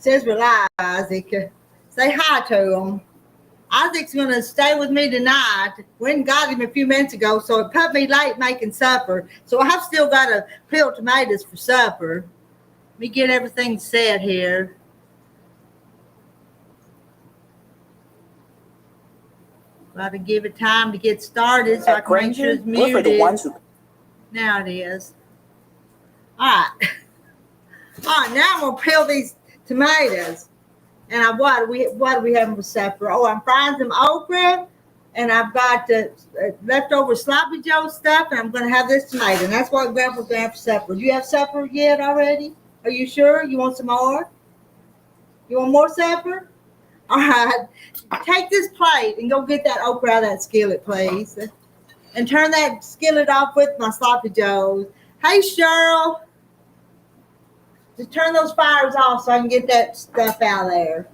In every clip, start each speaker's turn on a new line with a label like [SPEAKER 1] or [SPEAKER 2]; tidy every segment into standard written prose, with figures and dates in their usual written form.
[SPEAKER 1] Says we're live, Isaac. Say hi to him. Isaac's going to stay with me tonight. Went and got him a few minutes ago, so it put me late making supper. So I've still got to peel tomatoes for supper. Let me get everything set here. Got to give it time to get started so I can make sure it's muted. Now it is. All right. All right, now I'm going to peel these tomatoes. And what are we having for supper? Oh, I'm frying some okra, and I've got leftover sloppy Joe stuff, and I'm going to have this tomato. And that's what Grandpa's going to have for supper. Do you have supper yet already? Are you sure? You want some more? You want more supper? All right. Take this plate and go get that okra out of that skillet, please. And turn that skillet off with my sloppy joes. Hey, Cheryl. Just turn those fires off so I can get that stuff out of there.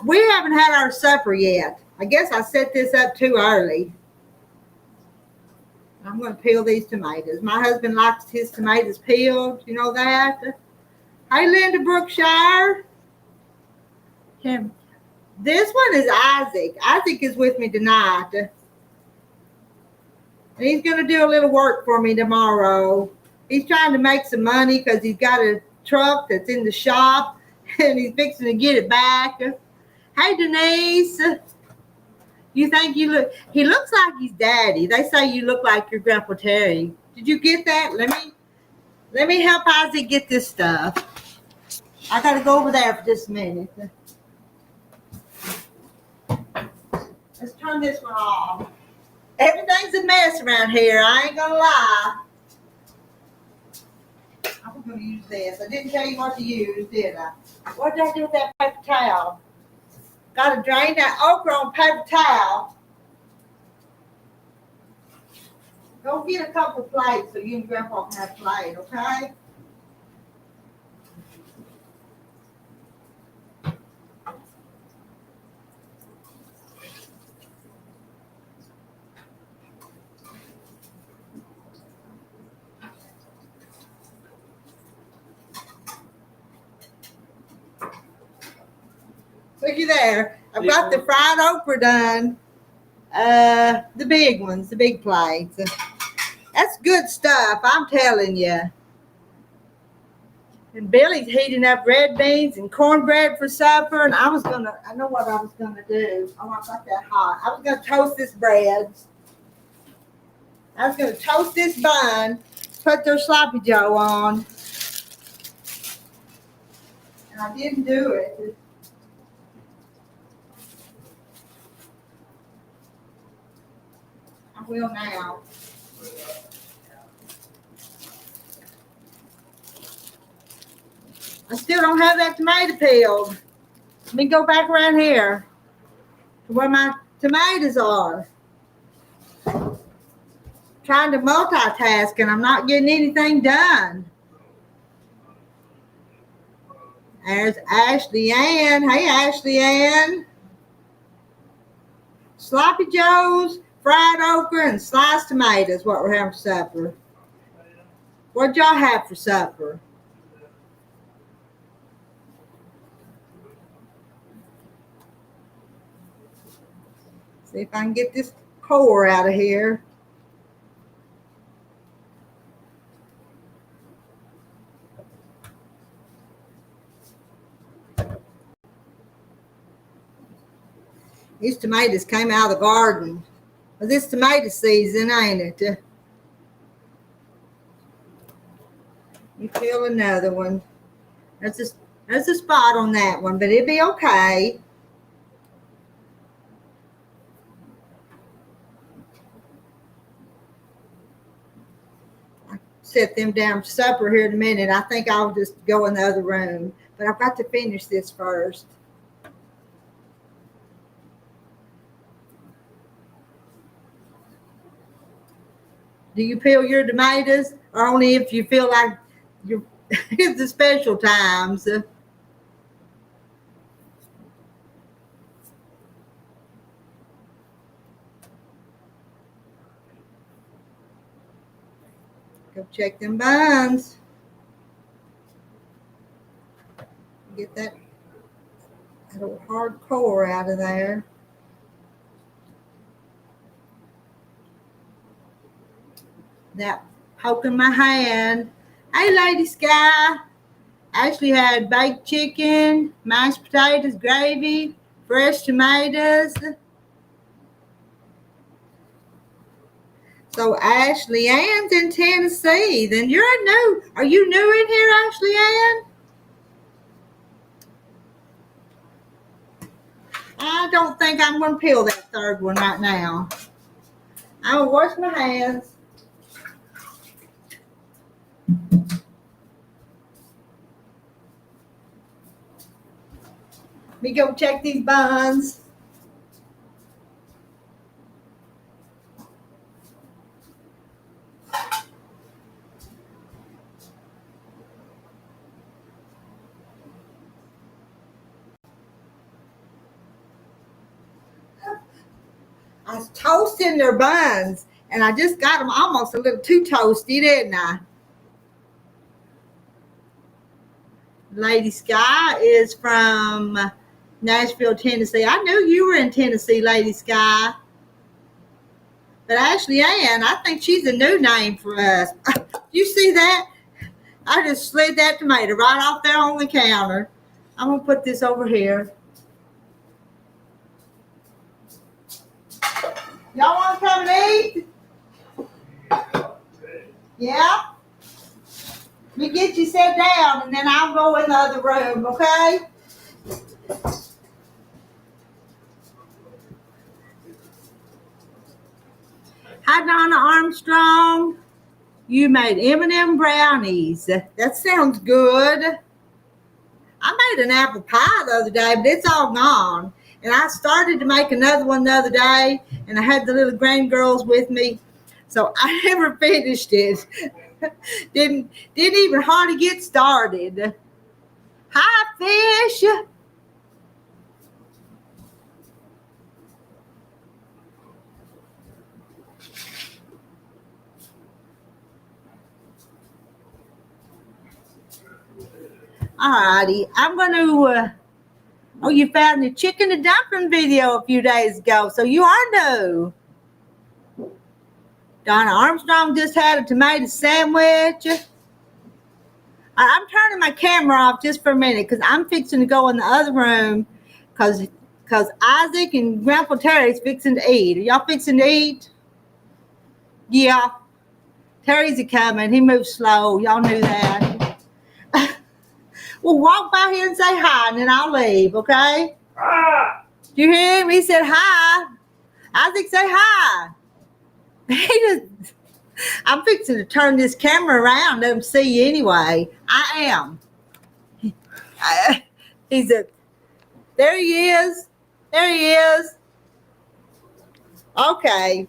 [SPEAKER 1] We haven't had our supper yet. I guess I set this up too early. I'm going to peel these tomatoes. My husband likes his tomatoes peeled. You know that? Hey, Linda Brookshire. This one is Isaac. Isaac is with me tonight. And he's going to do a little work for me tomorrow. He's trying to make some money because he's got a truck that's in the shop and he's fixing to get it back. Hey, Denise. You think he looks like his daddy. They say you look like your Grandpa Terry. Did you get that? Let me help Isaac get this stuff. I got to go over there for just a minute. Let's turn this one off. Everything's a mess around here. I ain't going to lie. I'm going to use this. I didn't tell you what to use, did I? What did I do with that paper towel? Got to drain that okra on paper towel. Go get a couple of plates so you and Grandpa can have a plate, okay? Looky there. I've got the fried okra done. The big ones, the big plates. That's good stuff, I'm telling you. And Billy's heating up red beans and cornbread for supper. And I know what I was going to do. Oh, I got that hot. I was going to toast this bread. I was going to toast this bun, put their sloppy joe on. And I didn't do it. I will now. I still don't have that tomato peeled. Let me go back around here to where my tomatoes are. Trying to multitask and I'm not getting anything done. There's Ashley Ann. Hey, Ashley Ann. Sloppy joes, fried okra, and sliced tomatoes, what we're having for supper. What'd y'all have for supper? See if I can get this core out of here. These tomatoes came out of the garden. Well, this tomato season, ain't it? You peel another one. There's a spot on that one, but it'll be okay. I'll set them down for supper here in a minute. I think I'll just go in the other room, but I've got to finish this first. Do you peel your tomatoes, or only if you feel like it's the special times? Go check them buns. Get that little hard core out of there. That poking my hand. Hey, Lady Sky. Ashley had baked chicken, mashed potatoes, gravy, fresh tomatoes. So Ashley Ann's in Tennessee. Then you're new. Are you new in here, Ashley Ann? I don't think I'm going to peel that third one right now. I'm going to wash my hands. Let me go check these buns. I was toasting their buns, and I just got them almost a little too toasty, didn't I? Lady Sky is from Nashville, Tennessee. I knew you were in Tennessee, Lady Sky. But Ashley Ann, I think she's a new name for us. You see that? I just slid that tomato right off there on the counter. I'm going to put this over here. Y'all want to come and eat? Yeah? Let me get you set down, and then I'll go in the other room, okay? Hi, Donna Armstrong. You made M&M brownies. That sounds good. I made an apple pie the other day, but it's all gone. And I started to make another one the other day, and I had the little grandgirls with me, so I never finished it. didn't even hardly get started. Hi, fish. Alrighty, I'm going to, oh, you found the chicken and dumpling video a few days ago, so you are new. Donna Armstrong just had a tomato sandwich. I'm turning my camera off just for a minute because I'm fixing to go in the other room because Isaac and Grandpa Terry's fixing to eat. Are y'all fixing to eat? Yeah. Terry's a coming. He moves slow. Y'all knew that. Well, walk by here and say hi, and then I'll leave, okay? Hi. Did you hear him? He said hi. Isaac, say hi. I'm fixing to turn this camera around. Let him see you anyway. I am. There he is. There he is. Okay.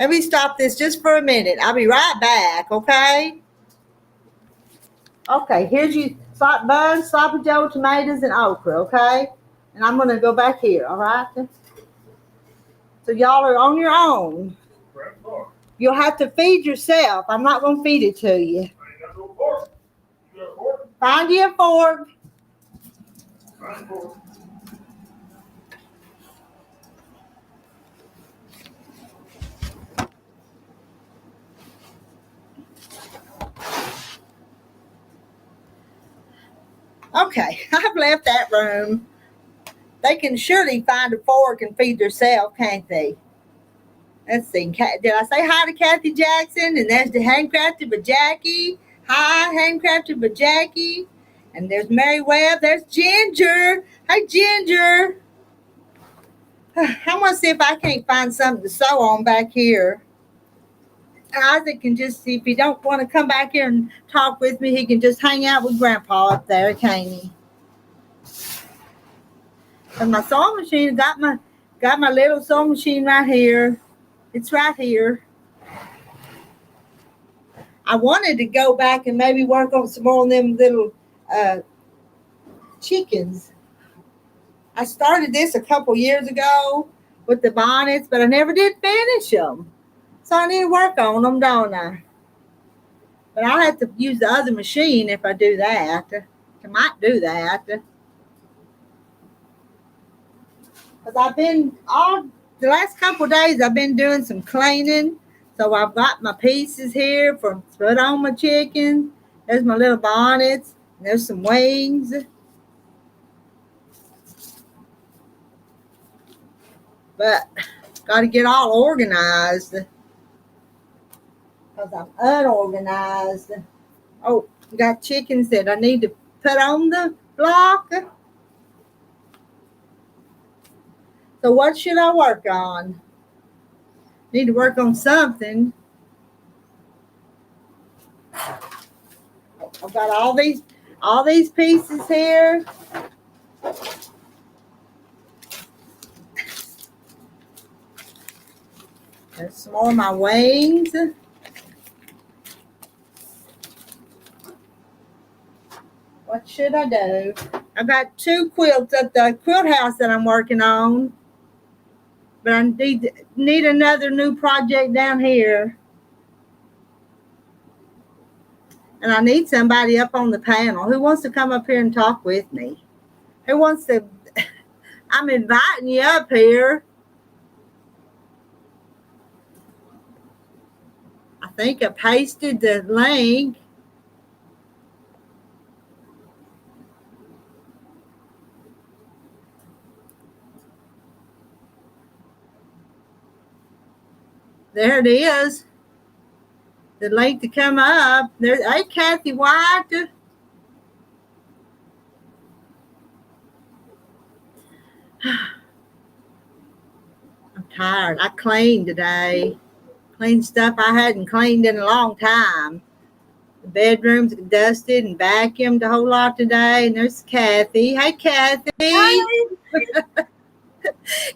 [SPEAKER 1] Let me stop this just for a minute. I'll be right back, okay? Okay, here's your buns, sloppy joe, tomatoes, and okra, okay? And I'm going to go back here, all right? So y'all are on your own. You'll have to feed yourself. I'm not going to feed it to you. Find you a fork. Okay, I've left that room. They can surely find a fork and feed themselves, can't they? Let's see. Did I say hi to Kathy Jackson? And there's the Handcrafted by Jackie. Hi, Handcrafted by Jackie. And there's Mary Webb. There's Ginger. Hey, Ginger. I'm going to see if I can't find something to sew on back here. Isaac can just see if he don't want to come back here and talk with me, he can just hang out with Grandpa up there, can't he? And my sewing machine, got my little sewing machine right here. It's right here. I wanted to go back and maybe work on some more of them little chickens. I started this a couple years ago with the bonnets, but I never did finish them. So I need to work on them, don't I? But I'll have to use the other machine if I do that. I might do that. Because I've been the last couple of days, I've been doing some cleaning. So I've got my pieces here for put on my chicken. There's my little bonnets. There's some wings. But got to get all organized. Because I'm unorganized. Oh, we got chickens that I need to put on the block. So what should I work on? Need to work on something. I've got all these pieces here. There's some more of my wings. What should I do? I've got 2 quilts at the quilt house that I'm working on. But I need another new project down here. And I need somebody up on the panel. Who wants to come up here and talk with me? Who wants to? I'm inviting you up here. I think I pasted the link. There it is. The link to come up. There's hey Kathy White. I'm tired. I cleaned today. Cleaned stuff I hadn't cleaned in a long time. The bedroom's dusted and vacuumed a whole lot today. And there's Kathy. Hey Kathy.
[SPEAKER 2] Hi.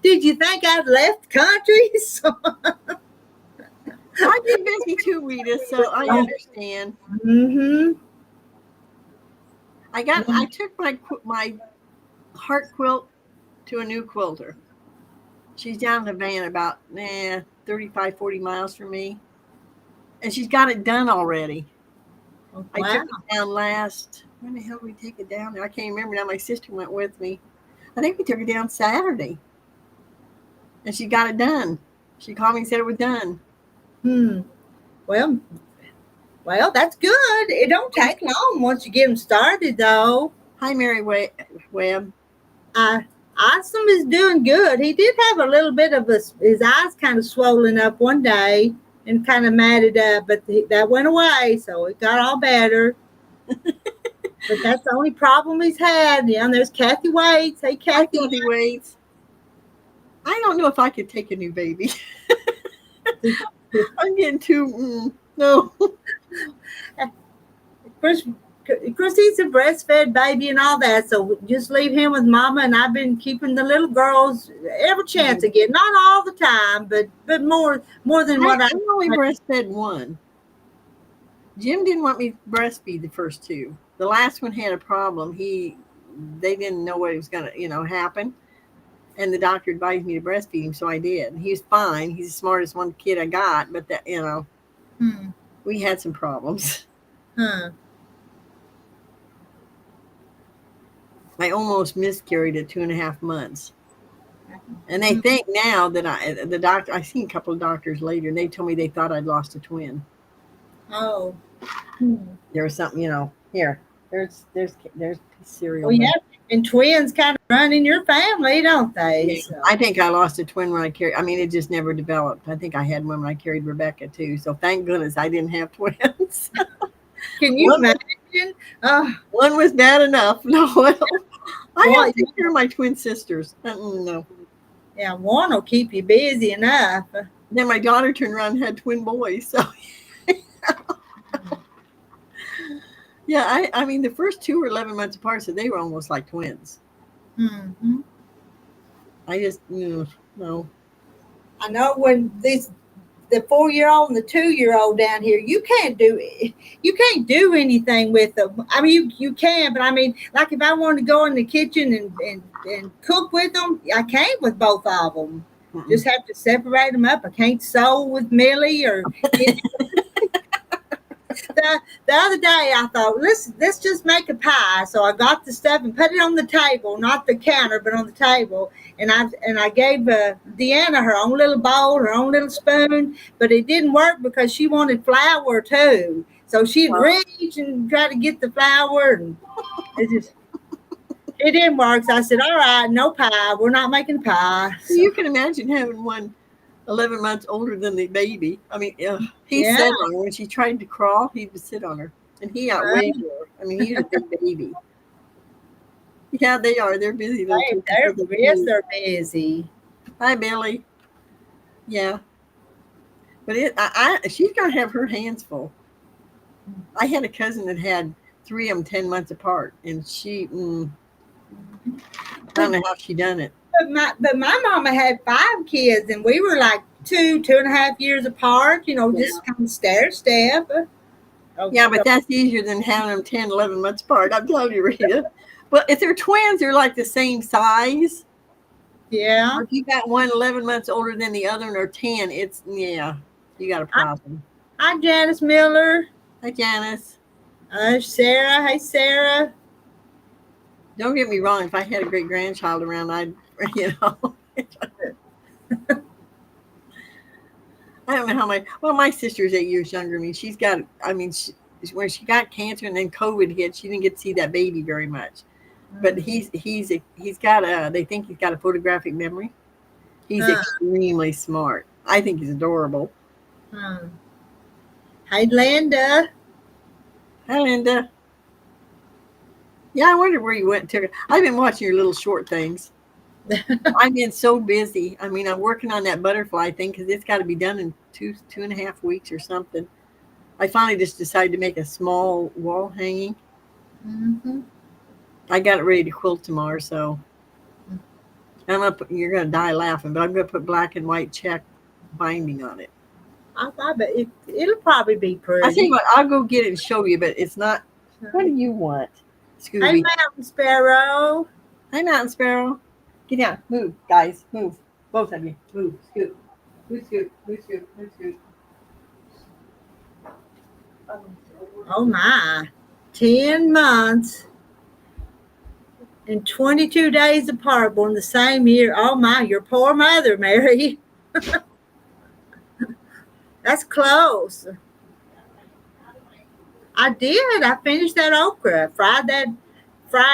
[SPEAKER 1] Did you think I'd left the country?
[SPEAKER 2] I've been busy too, Rita, so I understand.
[SPEAKER 1] Mm-hmm.
[SPEAKER 2] I took my heart quilt to a new quilter. She's down in the van about 35, 40 miles from me. And she's got it done already.
[SPEAKER 1] Wow.
[SPEAKER 2] I took it down when the hell did we take it down? I can't remember now. My sister went with me. I think we took it down Saturday. And she got it done. She called me and said it was done.
[SPEAKER 1] Well, that's good. It don't take long once you get them started, though.
[SPEAKER 2] Hi, Mary Webb.
[SPEAKER 1] Awesome is doing good. He did have a little bit of his eyes kind of swollen up one day and kind of matted up, but that went away, so it got all better. But that's the only problem he's had. Yeah, and there's Kathy Waits. Hey, Kathy
[SPEAKER 2] Waits. I don't know if I could take a new baby. I'm getting too no.
[SPEAKER 1] Chris, he's a breastfed baby and all that, so just leave him with Mama. And I've been keeping the little girls every chance I get. Not all the time, but more than what I
[SPEAKER 2] only breastfed one. Jim didn't want me to breastfeed the first 2. The last one had a problem. They didn't know what was going to happen. And the doctor advised me to breastfeed him, so I did. He was fine. He's the smartest one kid I got, but that we had some problems.
[SPEAKER 1] Huh.
[SPEAKER 2] I almost miscarried at 2.5 months. And they think now that I seen a couple of doctors later, and they told me they thought I'd lost a twin.
[SPEAKER 1] Oh.
[SPEAKER 2] There was something, here. There's cereal.
[SPEAKER 1] Well, yeah, and twins kind of run in your family, don't they?
[SPEAKER 2] Yeah. So. I think I lost a twin when I carried. I mean, it just never developed. I think I had one when I carried Rebecca too. So thank goodness I didn't have twins.
[SPEAKER 1] Can you imagine?
[SPEAKER 2] One was bad enough. No, I have to take care of my twin sisters. No.
[SPEAKER 1] Yeah, one will keep you busy enough.
[SPEAKER 2] Then my daughter turned around and had twin boys. So. Yeah, I mean, the first 2 were 11 months apart, so they were almost like twins.
[SPEAKER 1] Mm-hmm.
[SPEAKER 2] I just, no.
[SPEAKER 1] I know when the 4-year-old and the 2-year-old down here, you can't do anything with them. I mean, you can, but I mean, like if I wanted to go in the kitchen and cook with them, I can't with both of them. Mm-hmm. Just have to separate them up. I can't sew with Millie or. the other day I thought, let's just make a pie. So I got the stuff and put it on the table, not the counter, but on the table. And I gave Deanna her own little bowl, her own little spoon, but it didn't work because she wanted flour too. So she'd reach and try to get the flour, and it didn't work. So I said, all right, no pie. We're not making pie. So.
[SPEAKER 2] You can imagine having one 11 months older than the baby. I mean, he sat on her. When she tried to crawl, he would sit on her. And he outweighed her. I mean, he's a big baby. Yeah, they are. They're busy.
[SPEAKER 1] They're busy.
[SPEAKER 2] Hi, Billy. Yeah. But she's going to have her hands full. I had a cousin that had 3 of them 10 months apart. And she, I don't know how she done it.
[SPEAKER 1] But my mama had 5 kids, and we were like 2.5 years apart, just kind of step.
[SPEAKER 2] Yeah, but that's easier than having them 10, 11 months apart. I'm telling you, Rita. Well, if they're twins, they're like the same size.
[SPEAKER 1] Yeah.
[SPEAKER 2] Or if you got one 11 months older than the other, or 10, you got a problem.
[SPEAKER 1] Hi, Janice Miller.
[SPEAKER 2] Hi, Janice.
[SPEAKER 1] Sarah. Hey, Sarah.
[SPEAKER 2] Don't get me wrong. If I had a great grandchild around, I don't know how my sister's 8 years younger than me. When she got cancer and then COVID hit, she didn't get to see that baby very much. But they think he's got a photographic memory. He's extremely smart. I think he's adorable.
[SPEAKER 1] Hi, Linda.
[SPEAKER 2] Hi, Linda. Yeah, I wonder where you went to. I've been watching your little short things. I've been so busy. I mean, I'm working on that butterfly thing because it's got to be done in 2.5 weeks or something. I finally just decided to make a small wall hanging.
[SPEAKER 1] Mm-hmm.
[SPEAKER 2] I got it ready to quilt tomorrow, so you're gonna die laughing, but I'm gonna put black and white check binding on it.
[SPEAKER 1] I bet it'll probably be pretty.
[SPEAKER 2] I tell you what, I'll go get it and show you, but it's not. What do you want, Scooby?
[SPEAKER 1] Hey, Mountain Sparrow.
[SPEAKER 2] Hi, Mountain Sparrow. Get down. Move, guys. Move. Both of you. Move. Scoot. Move, scoot. Move, scoot. Move, scoot.
[SPEAKER 1] Oh, my. 10 months and 22 days apart, born the same year. Oh, my. Your poor mother, Mary. That's close. I did. I finished that okra. Fried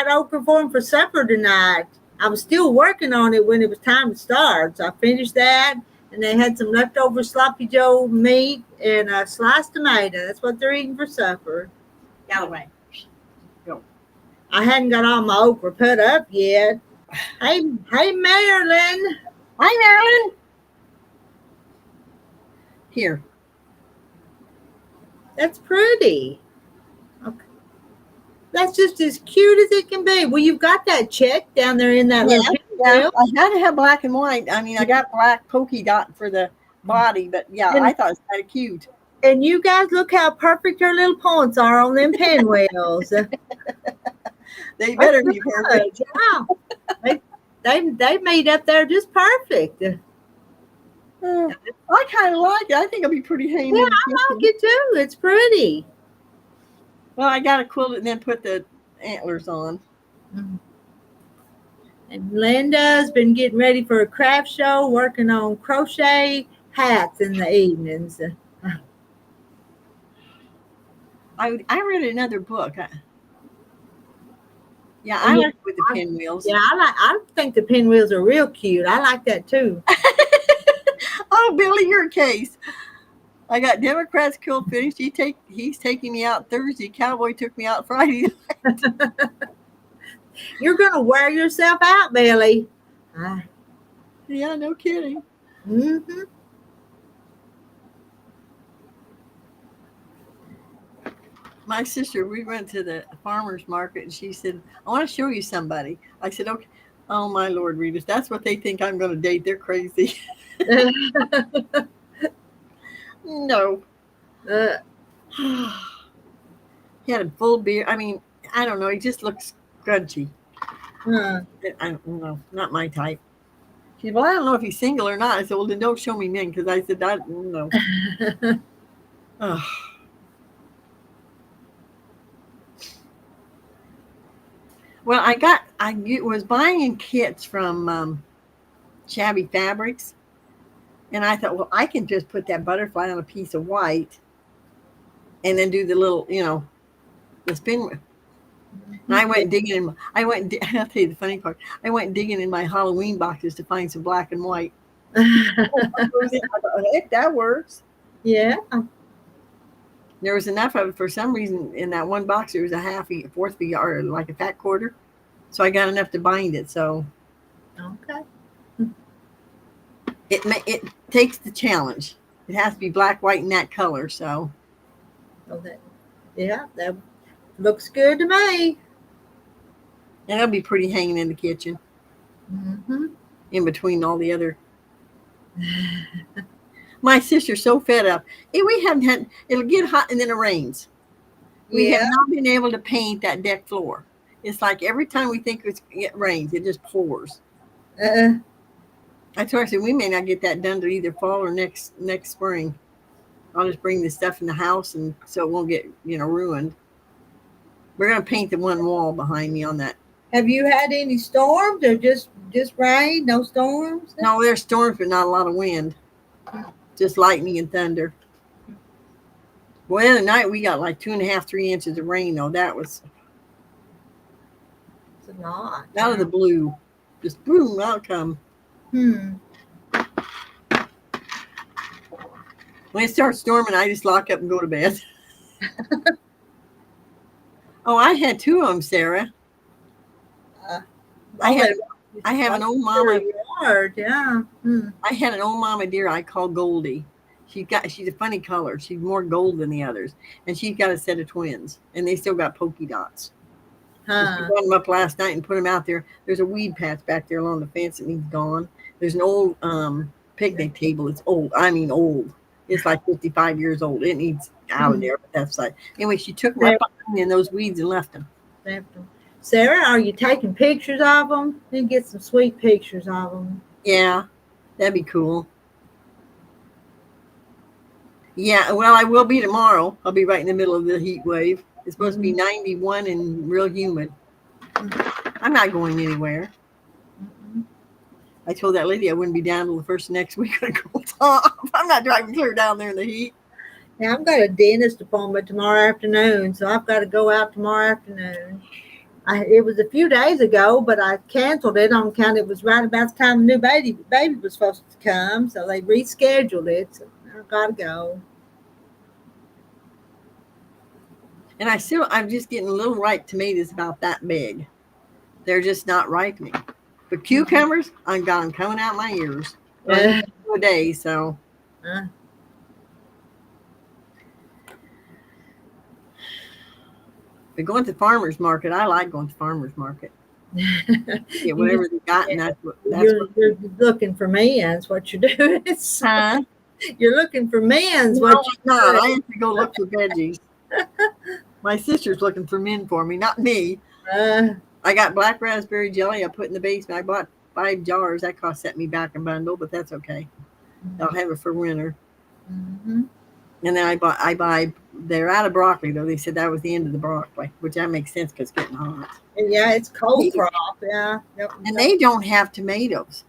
[SPEAKER 1] okra for him for supper tonight. I was still working on it when it was time to start. So I finished that, and they had some leftover sloppy joe meat and a sliced tomato. That's what they're eating for supper.
[SPEAKER 2] Galloway. Go.
[SPEAKER 1] I hadn't got all my okra put up yet. Hey, Marilyn.
[SPEAKER 2] Hi, Marilyn. Here.
[SPEAKER 1] That's pretty. Okay. That's just as cute as it can be. Well, you've got that check down there in that little
[SPEAKER 2] yeah. I had to have black and white. I mean, I got black polka dot for the body, but I thought it was kind of cute.
[SPEAKER 1] And you guys look how perfect her little points are on them pinwheels.
[SPEAKER 2] They better be perfect.
[SPEAKER 1] Yeah. They made up there just perfect.
[SPEAKER 2] I kind of like it. I think it'll be pretty handy.
[SPEAKER 1] Yeah, I like it too. It's pretty.
[SPEAKER 2] Well, I got to quilt it and then put the antlers on.
[SPEAKER 1] Mm-hmm. And Linda's been getting ready for a craft show, working on crochet hats in the evenings.
[SPEAKER 2] I read another book. Yeah, I like it with the pinwheels.
[SPEAKER 1] Yeah, I think the pinwheels are real cute. I like that too.
[SPEAKER 2] Oh, Billy, you're a case. I got Democrats quilt finished. He's taking me out Thursday. Cowboy took me out Friday.
[SPEAKER 1] You're gonna wear yourself out, Billy.
[SPEAKER 2] Yeah, no kidding.
[SPEAKER 1] Mm-hmm.
[SPEAKER 2] My sister, we went to the farmer's market, and she said, I want to show you somebody. I said, okay. Oh, my Lord, Rita, that's what they think I'm going to date. They're crazy. No. He had a full beard. I mean, I don't know. He just looks grungy. I don't know. Not my type. She said, well, I don't know if he's single or not. I said, well, then don't show me men, because I said, I don't know. Well, was buying in kits from Shabby Fabrics, and I thought, well, I can just put that butterfly on a piece of white, and then do the little, the spin. And I went digging in. I'll tell you the funny part. I went digging in my Halloween boxes to find some black and white. I thought, heck, that works.
[SPEAKER 1] Yeah.
[SPEAKER 2] There was enough of it for some reason in that one box. There was a fourth of a yard, like a fat quarter. So I got enough to bind it. So
[SPEAKER 1] okay.
[SPEAKER 2] It takes the challenge. It has to be black, white, and that color. So
[SPEAKER 1] that looks good to me.
[SPEAKER 2] And it'll be pretty hanging in the kitchen.
[SPEAKER 1] Mm-hmm.
[SPEAKER 2] In between all the other. My sister's so fed up. We haven't had. It'll get hot and then it rains. We have not been able to paint that deck floor. It's like every time we think it rains, it just pours. I told her, I said, we may not get that done to either fall or next spring. I'll just bring the stuff in the house and so it won't get ruined. We're gonna paint the one wall behind me on that.
[SPEAKER 1] Have you had any storms or just rain? No storms?
[SPEAKER 2] No, there's storms, but not a lot of wind. Just lightning and thunder. Well, the other night we got like 2.5, 3 inches of rain, though. That was
[SPEAKER 1] a lot.
[SPEAKER 2] Out of the blue. Just boom, out come.
[SPEAKER 1] Hmm.
[SPEAKER 2] When it starts storming, I just lock up and go to bed. Oh, I had 2 of them, Sarah. I have an old mama.
[SPEAKER 1] Yeah.
[SPEAKER 2] I had an old mama deer I call Goldie. She's a funny color. She's more gold than the others. And she's got a set of twins. And they still got polka dots. Huh. We brought them up last night and put them out there. There's a weed patch back there along the fence that needs gone. There's an old picnic table. It's old. I mean old. It's like 55 years old. It needs out of there, but that's like anyway, she took them up in those weeds and left them.
[SPEAKER 1] Sarah, are you taking pictures of them? Then get some sweet pictures of them.
[SPEAKER 2] Yeah, that'd be cool. Yeah, well, I will be tomorrow. I'll be right in the middle of the heat wave. It's supposed to be 91 and real humid. I'm not going anywhere. I told that lady I wouldn't be down until the first of next week when it cools off. I'm not driving clear down there in the heat.
[SPEAKER 1] Yeah, I've got a dentist appointment tomorrow afternoon, so I've got to go out tomorrow afternoon. It was a few days ago, but I canceled it on account it was right about the time the new baby was supposed to come, so they rescheduled it. So I've got to go.
[SPEAKER 2] And I'm just getting little ripe tomatoes about that big. They're just not ripening. But cucumbers, I'm coming out my ears. A day, so. If we go to the farmer's market, I like going to the farmer's market. Yeah, whatever they got, and
[SPEAKER 1] you're looking for men's. What you're doing?
[SPEAKER 2] Huh?
[SPEAKER 1] You're looking for men's.
[SPEAKER 2] No, what you're not. I have to go look for veggies. My sister's looking for men for me, not me. I got black raspberry jelly I put in the basement. I bought 5 jars. That set me back a bundle, but that's okay. I'll have it for winter. Mm-hmm. And then I buy. They're out of broccoli though. They said that was the end of the broccoli, which that makes sense because it's getting hot.
[SPEAKER 1] Yeah, it's cold crop. Yeah.
[SPEAKER 2] And they don't have tomatoes.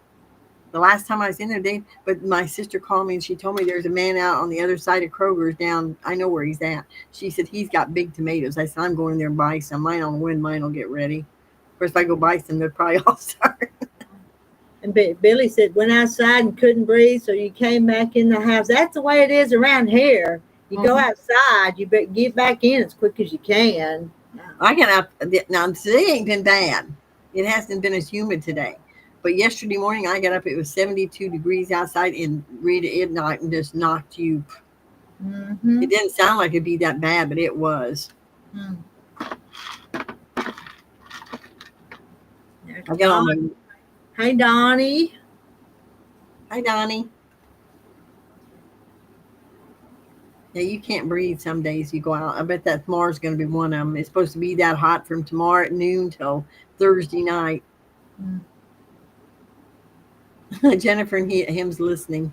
[SPEAKER 2] The last time I was in there, but my sister called me and she told me there's a man out on the other side of Kroger's down. I know where he's at. She said he's got big tomatoes. I said I'm going there and buy some. Mine on the wind. Mine will get ready. Of course, if I go buy some, they're probably all start.
[SPEAKER 1] And Billy said went outside and couldn't breathe, so you came back in the house. That's the way it is around here. You go outside, you better get back in as quick as you can.
[SPEAKER 2] I get up now. Today ain't been bad. It hasn't been as humid today. But yesterday morning, I got up. It was 72 degrees outside, and Rita, it just knocked you. Mm-hmm. It didn't sound like it'd be that bad, but it was. I got on my.
[SPEAKER 1] Hey, Donnie.
[SPEAKER 2] Hi, Donnie. Yeah, you can't breathe some days you go out. I bet that tomorrow's going to be one of them. It's supposed to be that hot from tomorrow at noon till Thursday night. Jennifer and him's listening.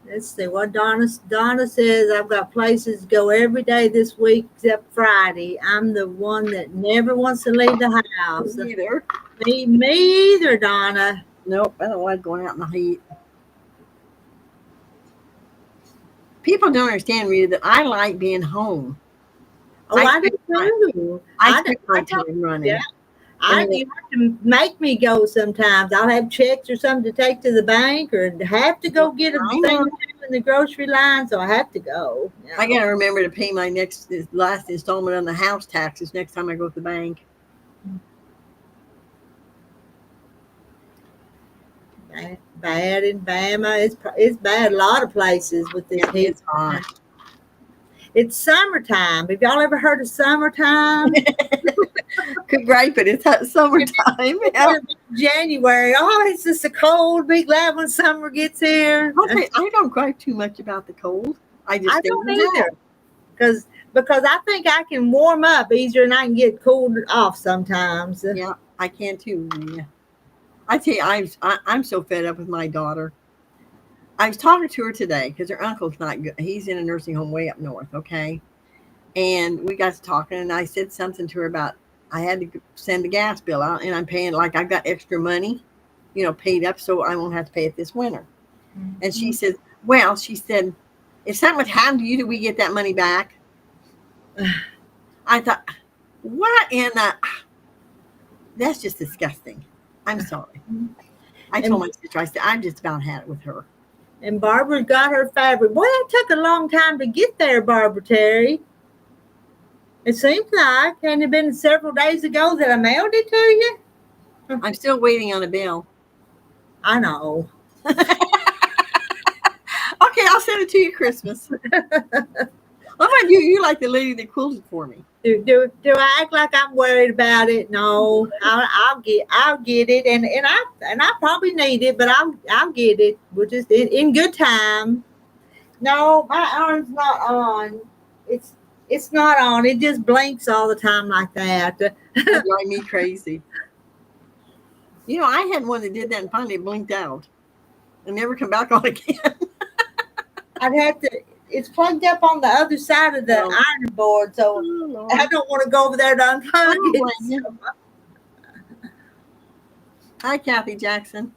[SPEAKER 1] Let's see what Donna says. I've got places to go every day this week except Friday. I'm the one that never wants to leave the house.
[SPEAKER 2] Me either.
[SPEAKER 1] Me either, Donna.
[SPEAKER 2] Nope, I don't like going out in the heat. People don't understand, Rita, that I like being home.
[SPEAKER 1] Oh, I do too.
[SPEAKER 2] I spend my time running.
[SPEAKER 1] Yeah. You have to make me go sometimes. I'll have checks or something to take to the bank or have to go get a thing or two in the grocery line, so I have to go.
[SPEAKER 2] Yeah. I got to remember to pay my last installment on the house taxes next time I go to the bank.
[SPEAKER 1] Bad in Bama. It's bad a lot of places with this heat.
[SPEAKER 2] It's hot.
[SPEAKER 1] It's summertime. Have y'all ever heard of summertime?
[SPEAKER 2] Could gripe it. It's hot summertime.
[SPEAKER 1] Yeah. January. Oh, it's just a cold. Be glad when summer gets here.
[SPEAKER 2] I don't gripe too much about the cold. I don't either.
[SPEAKER 1] Because I think I can warm up easier and I can get cooled off sometimes.
[SPEAKER 2] Yeah, I can too. Yeah. I tell you, I'm so fed up with my daughter. I was talking to her today because her uncle's not good. He's in a nursing home way up north, okay? And we got to talking, and I said something to her about I had to send the gas bill out, and I'm paying, like I've got extra money, paid up, so I won't have to pay it this winter. Mm-hmm. And she said, well, she said, if something would happen to you, do we get that money back? I thought, what in the... That's just disgusting. I'm sorry. I told my sister, I said, I'm just about had it with her.
[SPEAKER 1] And Barbara's got her fabric. Boy, it took a long time to get there, Barbara Terry. It seems like. Hadn't it been several days ago that I mailed it to you?
[SPEAKER 2] I'm still waiting on a bill.
[SPEAKER 1] I know.
[SPEAKER 2] Okay, I'll send it to you Christmas. What about you? You like the lady that quilted for me.
[SPEAKER 1] Do I act like I'm worried about it? No, I'll get it, and I probably need it, but I'll get it. We'll just in good time. No, my arm's not on. It's not on. It just blinks all the time like that.
[SPEAKER 2] That drives me crazy. I had one that did that and finally it blinked out and never come back on again.
[SPEAKER 1] I'd have to. It's plugged up on the other side of the iron board, so I don't want to go over there to unplug it.
[SPEAKER 2] Hi, Kathy Jackson.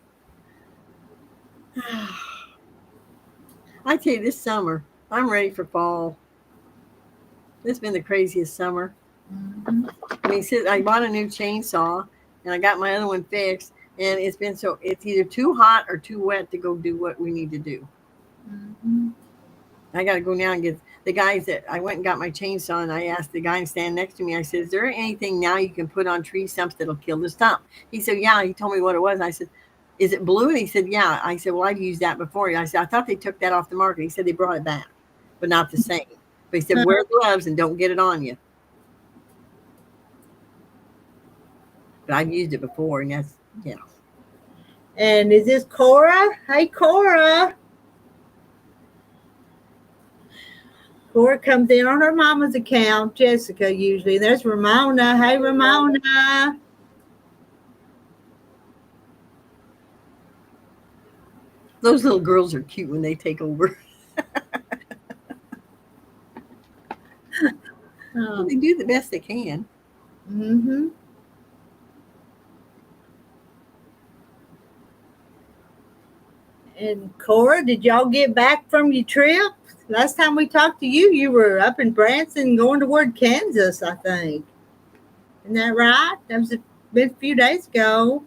[SPEAKER 2] I tell you, this summer, I'm ready for fall. This has been the craziest summer. Mm-hmm. I mean, since I bought a new chainsaw, and I got my other one fixed, and it's either too hot or too wet to go do what we need to do. Mm-hmm. I got to go now and get the guys that I went and got my chainsaw, and I asked the guy standing next to me, I said, is there anything now you can put on tree stumps that'll kill the stump? He said, yeah. He told me what it was. And I said, is it blue? And he said, yeah. I said, well, I've used that before. I said, I thought they took that off the market. He said they brought it back, but not the same. But he said, wear gloves and don't get it on you. But I've used it before, and that's, yeah.
[SPEAKER 1] And is this Cora? Hey, Cora. Cora comes in on her mama's account, Jessica usually. There's Ramona. Hey, Ramona.
[SPEAKER 2] Those little girls are cute when they take over. They do the best they can.
[SPEAKER 1] Mm-hmm. And Cora, did y'all get back from your trip? Last time we talked to you, you were up in Branson going toward Kansas, I think. Isn't that right? That was been a few days ago.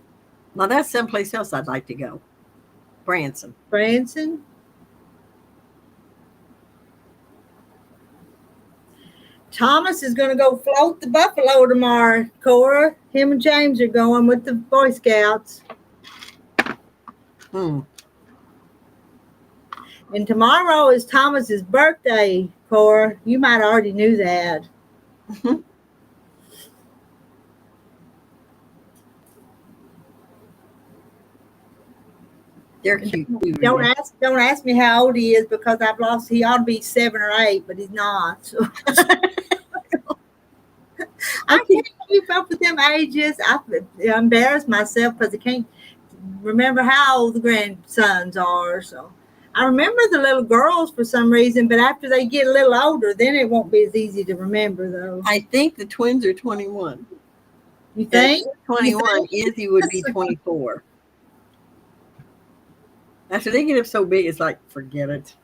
[SPEAKER 2] Well, that's someplace else I'd like to go. Branson.
[SPEAKER 1] Branson? Thomas is going to go float the buffalo tomorrow, Cora. Him and James are going with the Boy Scouts. And tomorrow is Thomas's birthday, Cora. You might already knew that.
[SPEAKER 2] They're cute.
[SPEAKER 1] Don't ask me how old he is because I've lost. He ought to be 7 or 8, but he's not. So. I can't keep up with them ages. I embarrass myself because I can't remember how old the grandsons are. So I remember the little girls for some reason, but after they get a little older, then it won't be as easy to remember, though.
[SPEAKER 2] I think the twins are 21.
[SPEAKER 1] You think?
[SPEAKER 2] 21, Izzy would be 24. After they get up so big, it's like, forget it.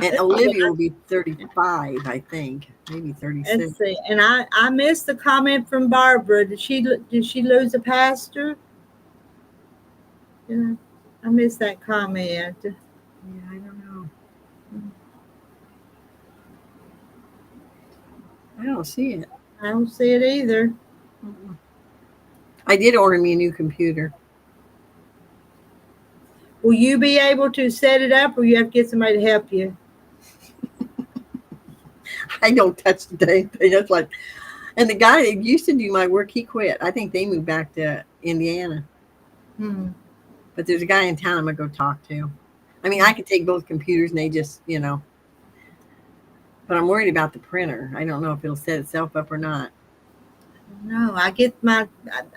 [SPEAKER 2] And Olivia will be 35, I think, maybe 36.
[SPEAKER 1] Let's see. And I missed the comment from Barbara. Did she lose a pastor? Yeah, I missed that comment.
[SPEAKER 2] Yeah, I don't know. I don't see it.
[SPEAKER 1] I don't see it either.
[SPEAKER 2] I did order me a new computer.
[SPEAKER 1] Will you be able to set it up, or you have to get somebody to help you?
[SPEAKER 2] I don't touch the dang thing. That's like, and the guy that used to do my work, he quit. I think they moved back to Indiana. But there's a guy in town I'm gonna go talk to. I mean, I could take both computers and they just, But I'm worried about the printer. I don't know if it'll set itself up or not.
[SPEAKER 1] No, I get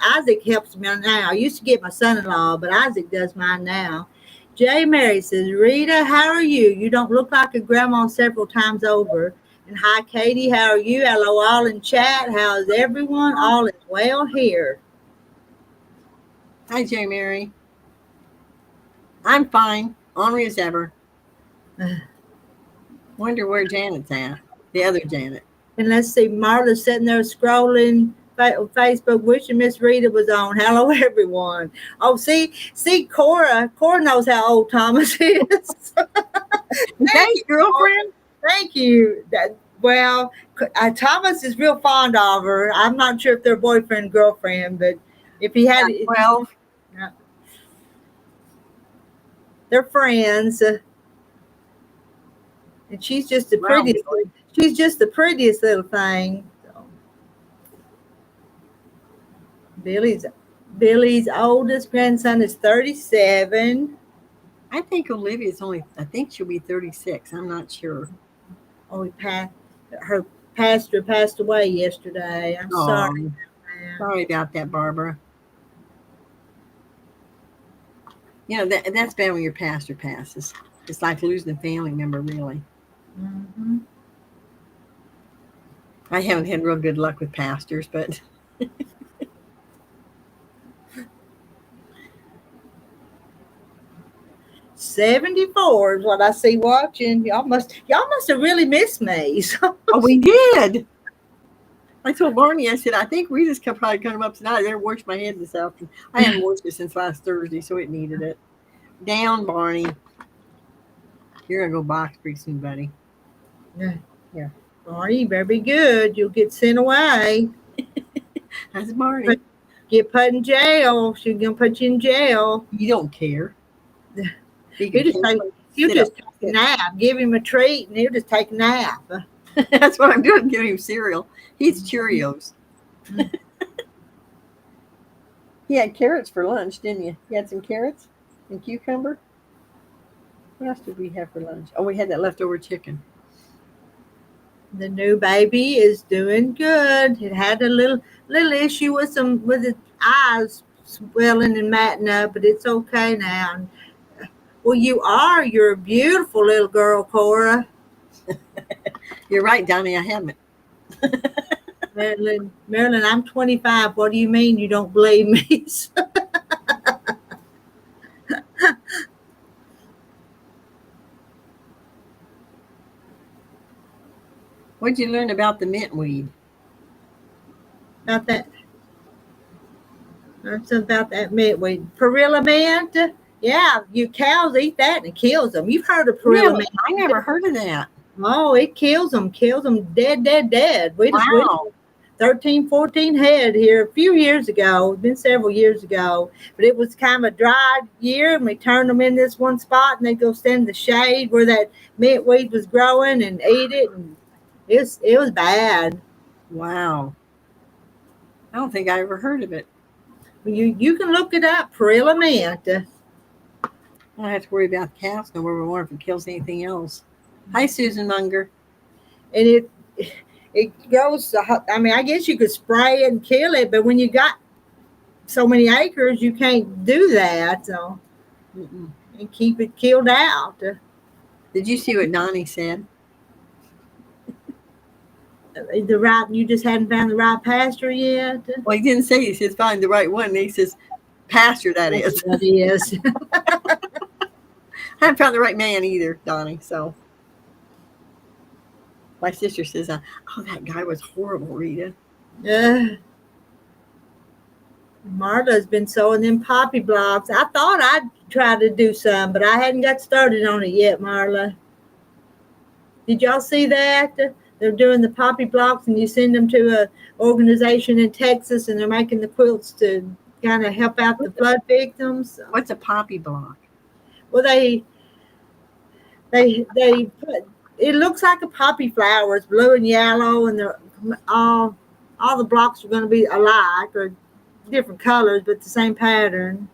[SPEAKER 1] Isaac helps me now. I used to get my son-in-law, but Isaac does mine now. J. Mary says, Rita, how are you? You don't look like a grandma several times over. And hi, Katie, how are you? Hello, all in chat. How is everyone? All is well here.
[SPEAKER 2] Hi, J. Mary. I'm fine. Ornery as ever. Wonder where Janet's at. The other Janet.
[SPEAKER 1] And let's see, Marla's sitting there scrolling Facebook, wishing Miss Rita was on. Hello, everyone. Oh, see, Cora knows how old Thomas is.
[SPEAKER 2] Thanks, girlfriend.
[SPEAKER 1] Thank you. Thomas is real fond of her. I'm not sure if they're boyfriend, girlfriend, but if he had
[SPEAKER 2] 12.
[SPEAKER 1] They're friends. And she's just the prettiest. She's just the prettiest little thing. So. Billy's oldest grandson is 37.
[SPEAKER 2] I think Olivia's I think she'll be 36. I'm not sure.
[SPEAKER 1] Oh, her pastor passed away yesterday. I'm sorry.
[SPEAKER 2] Sorry about that, Barbara. That's bad when your pastor passes. It's like losing a family member, really.
[SPEAKER 1] Mm-hmm.
[SPEAKER 2] I haven't had real good luck with pastors, but
[SPEAKER 1] 74 is what I see watching. Y'all must have really missed me.
[SPEAKER 2] Oh, we did. I told Barney, I said, I think Rita's probably coming up tonight. I better wash my head this afternoon. I haven't washed it since last Thursday, so it needed it. Down, Barney. You're going to go box pretty soon, buddy.
[SPEAKER 1] Yeah. Barney, you better be good. You'll get sent away.
[SPEAKER 2] That's Barney.
[SPEAKER 1] Get put in jail. She's going to put you in jail.
[SPEAKER 2] You don't care.
[SPEAKER 1] You just take a nap. Give him a treat, and he'll just take a nap.
[SPEAKER 2] That's what I'm doing, giving him cereal. He eats Cheerios. He had carrots for lunch, didn't you? You had some carrots and cucumber? What else did we have for lunch? Oh, we had that leftover chicken.
[SPEAKER 1] The new baby is doing good. It had a little issue with its eyes swelling and matting up, but it's okay now. Well, you're a beautiful little girl, Cora.
[SPEAKER 2] You're right, Donnie, I haven't.
[SPEAKER 1] Marilyn, I'm 25. What do you mean you don't believe me?
[SPEAKER 2] What'd you learn about the mintweed?
[SPEAKER 1] About that mintweed. Perilla mint? Yeah, you cows eat that and it kills them. You've heard of perilla mint?
[SPEAKER 2] I never heard of that.
[SPEAKER 1] Oh, it kills them dead. We just 13, 14 head here a few years ago. It's been several years ago, but it was kind of a dry year, and we turned them in this one spot, and they go stand in the shade where that mintweed was growing and eat it, and it was bad.
[SPEAKER 2] Wow. I don't think I ever heard of it.
[SPEAKER 1] You can look it up, perilla mint.
[SPEAKER 2] I don't have to worry about cows no more if it kills anything else. Hi, Susan Munger.
[SPEAKER 1] And it goes, I mean, I guess you could spray it and kill it, but when you got so many acres, you can't do that. So and keep it killed out.
[SPEAKER 2] Did you see what Donnie said?
[SPEAKER 1] You just hadn't found the right pasture yet?
[SPEAKER 2] Well, he didn't say, he says find the right one. He says pasture, that is.
[SPEAKER 1] That is.
[SPEAKER 2] I haven't found the right man either, Donnie. So my sister says, oh, that guy was horrible, Rita.
[SPEAKER 1] Marla's been sewing them poppy blocks. I thought I'd try to do some, but I hadn't got started on it yet, Marla. Did y'all see that? They're doing the poppy blocks, and you send them to an organization in Texas, and they're making the quilts to kind of help out the flood victims.
[SPEAKER 2] What's a poppy block?
[SPEAKER 1] Well, they put, it looks like a poppy flower. It's blue and yellow, and they're all the blocks are going to be alike or different colors, but the same pattern.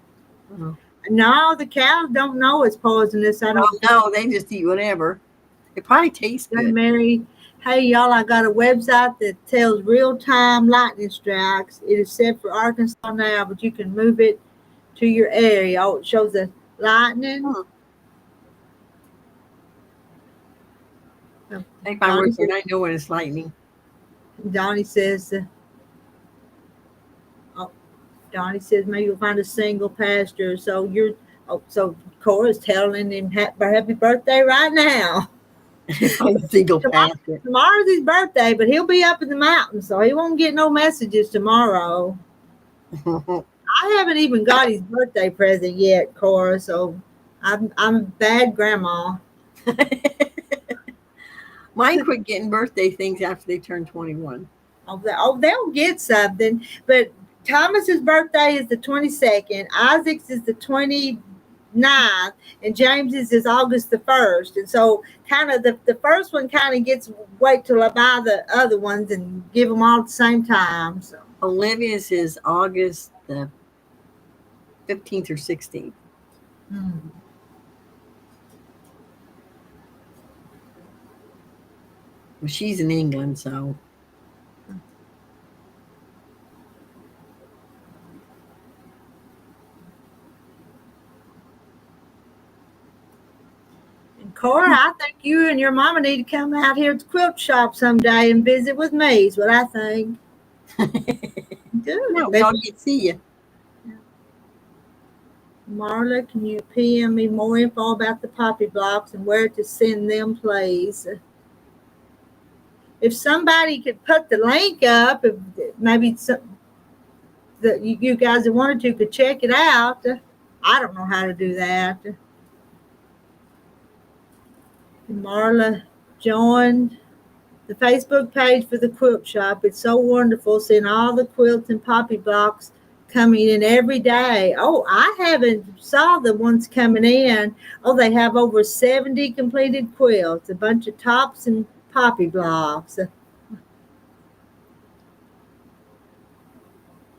[SPEAKER 2] Mm-hmm.
[SPEAKER 1] No, the cows don't know it's poisonous. I don't
[SPEAKER 2] know. They just eat whatever. It probably tastes good.
[SPEAKER 1] Mary, hey y'all, I got a website that tells real-time lightning strikes. It is set for Arkansas now, but you can move it to your area. Oh, it shows the lightning.
[SPEAKER 2] Take my word for it, I know when it's lightning.
[SPEAKER 1] Donnie says, Donnie says maybe you'll find a single pasture. So so Cora's telling him happy birthday right now.
[SPEAKER 2] Single pasture.
[SPEAKER 1] Tomorrow's his birthday, but he'll be up in the mountains, so he won't get no messages tomorrow. I haven't even got his birthday present yet, Cora. So I'm a bad grandma.
[SPEAKER 2] Mine quit getting birthday things after they turn 21.
[SPEAKER 1] They'll get something. But Thomas's birthday is the 22nd. Isaac's is the 29th. And James's is August the 1st. And so kind of the first one kind of gets, wait till I buy the other ones and give them all at the same time. So
[SPEAKER 2] Olivia's is August the 15th or 16th. Well, she's in England, so.
[SPEAKER 1] And Cora, I think you and your mama need to come out here at the quilt shop someday and visit with me, is what I think. Good.
[SPEAKER 2] No, we all get to see you.
[SPEAKER 1] Marla, can you PM me more info about the poppy blocks and where to send them, please? If somebody could put the link up, if maybe you guys that wanted to could check it out. I don't know how to do that. Marla joined the Facebook page for the quilt shop. It's so wonderful seeing all the quilts and poppy blocks coming in every day. Oh, I haven't saw the ones coming in. Oh, they have over 70 completed quilts, a bunch of tops and poppy blocks.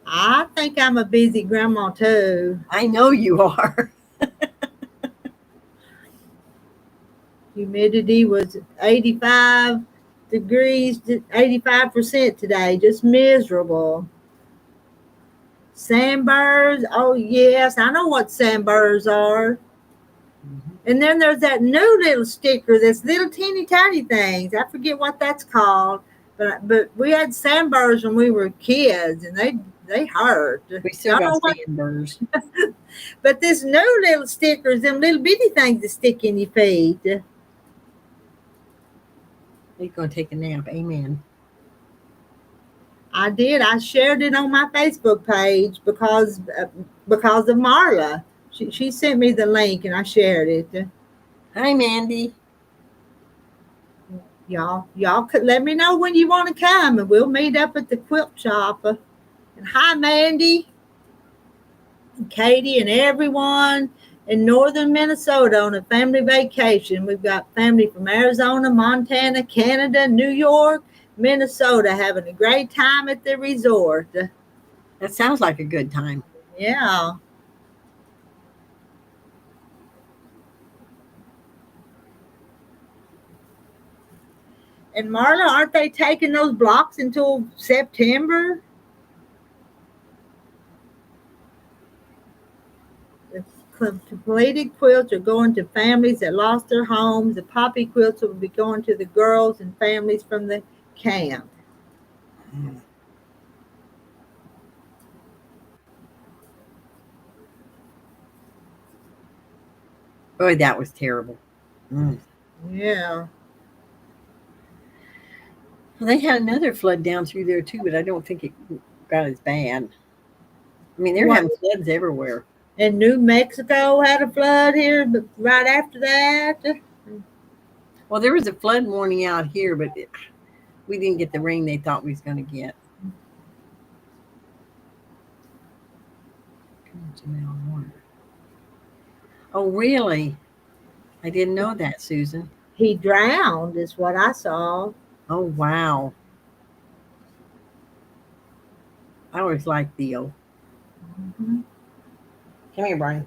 [SPEAKER 1] I think I'm a busy grandma too.
[SPEAKER 2] I know you are.
[SPEAKER 1] Humidity was 85 degrees, 85% today, just miserable. Sandburrs, oh yes, I know what sandburrs are. And then there's that new little sticker, this little teeny tiny things. I forget what that's called, but we had sandburrs when we were kids, and they hurt.
[SPEAKER 2] We still got sandburrs.
[SPEAKER 1] But this new little stickers, them little bitty things that stick in your feet.
[SPEAKER 2] He's going to take a nap. Amen.
[SPEAKER 1] I did. I shared it on my Facebook page because of Marla. She sent me the link and I shared it.
[SPEAKER 2] Hi, Mandy.
[SPEAKER 1] Y'all could let me know when you want to come and we'll meet up at the quilt shop. And hi, Mandy, and Katie, and everyone in northern Minnesota on a family vacation. We've got family from Arizona, Montana, Canada, New York, Minnesota having a great time at the resort.
[SPEAKER 2] That sounds like a good time.
[SPEAKER 1] Yeah. And Marla, aren't they taking those blocks until September? completed quilts are going to families that lost their homes. The poppy quilts will be going to the girls and families from the camp.
[SPEAKER 2] Boy, that was terrible.
[SPEAKER 1] Yeah.
[SPEAKER 2] Well, they had another flood down through there too, but I don't think it got as bad. I mean, they're having floods everywhere.
[SPEAKER 1] And New Mexico had a flood here, but right after that.
[SPEAKER 2] Well, there was a flood warning out here, but we didn't get the rain they thought we was going to get. Oh, really? I didn't know that, Susan.
[SPEAKER 1] He drowned, is what I saw.
[SPEAKER 2] Oh, wow. I always liked Theo.
[SPEAKER 1] Mm-hmm.
[SPEAKER 2] Come here, Brian.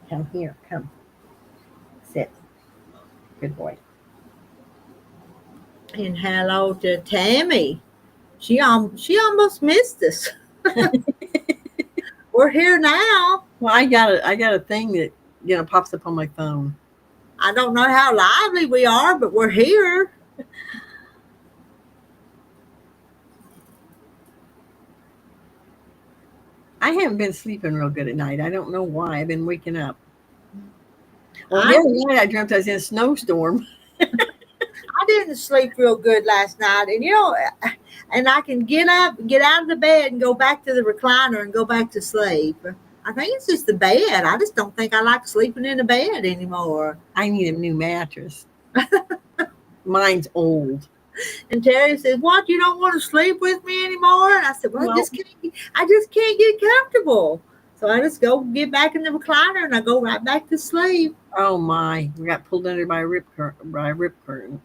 [SPEAKER 2] Come here. Come. Sit. Good boy.
[SPEAKER 1] And hello to Tammy. She almost missed us. We're here now.
[SPEAKER 2] Well, I got a thing that pops up on my phone.
[SPEAKER 1] I don't know how lively we are, but we're here.
[SPEAKER 2] I haven't been sleeping real good at night. I don't know why. I've been waking up. Well, the other night I dreamt I was in a snowstorm.
[SPEAKER 1] I didn't sleep real good last night, and I can get up, get out of the bed, and go back to the recliner and go back to sleep. I think it's just the bed. I just don't think I like sleeping in a bed anymore.
[SPEAKER 2] I need a new mattress. Mine's old.
[SPEAKER 1] And Terry said, "What? You don't want to sleep with me anymore?" And I said, "Well, I just can't get comfortable. So I just go get back in the recliner and I go right back to sleep."
[SPEAKER 2] Oh my! We got pulled under by a rip curtain.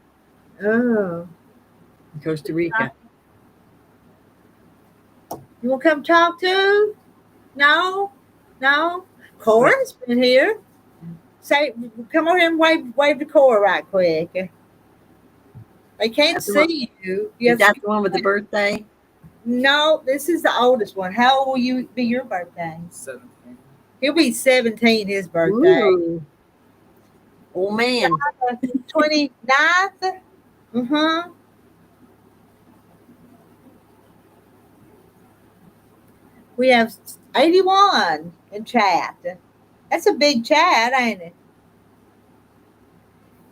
[SPEAKER 1] Oh,
[SPEAKER 2] In Costa Rica.
[SPEAKER 1] You want to come talk to? No. Cora's been here. Say, come over here and wave to Cora right quick. They can't see you.
[SPEAKER 2] Is that the one with the birthday?
[SPEAKER 1] No, this is the oldest one. How old will you be your birthday?
[SPEAKER 3] 17.
[SPEAKER 1] He'll be 17 his birthday.
[SPEAKER 2] Ooh. Oh man.
[SPEAKER 1] 29th? Mm-hmm. We have 81 in chat. That's a big chat, ain't it?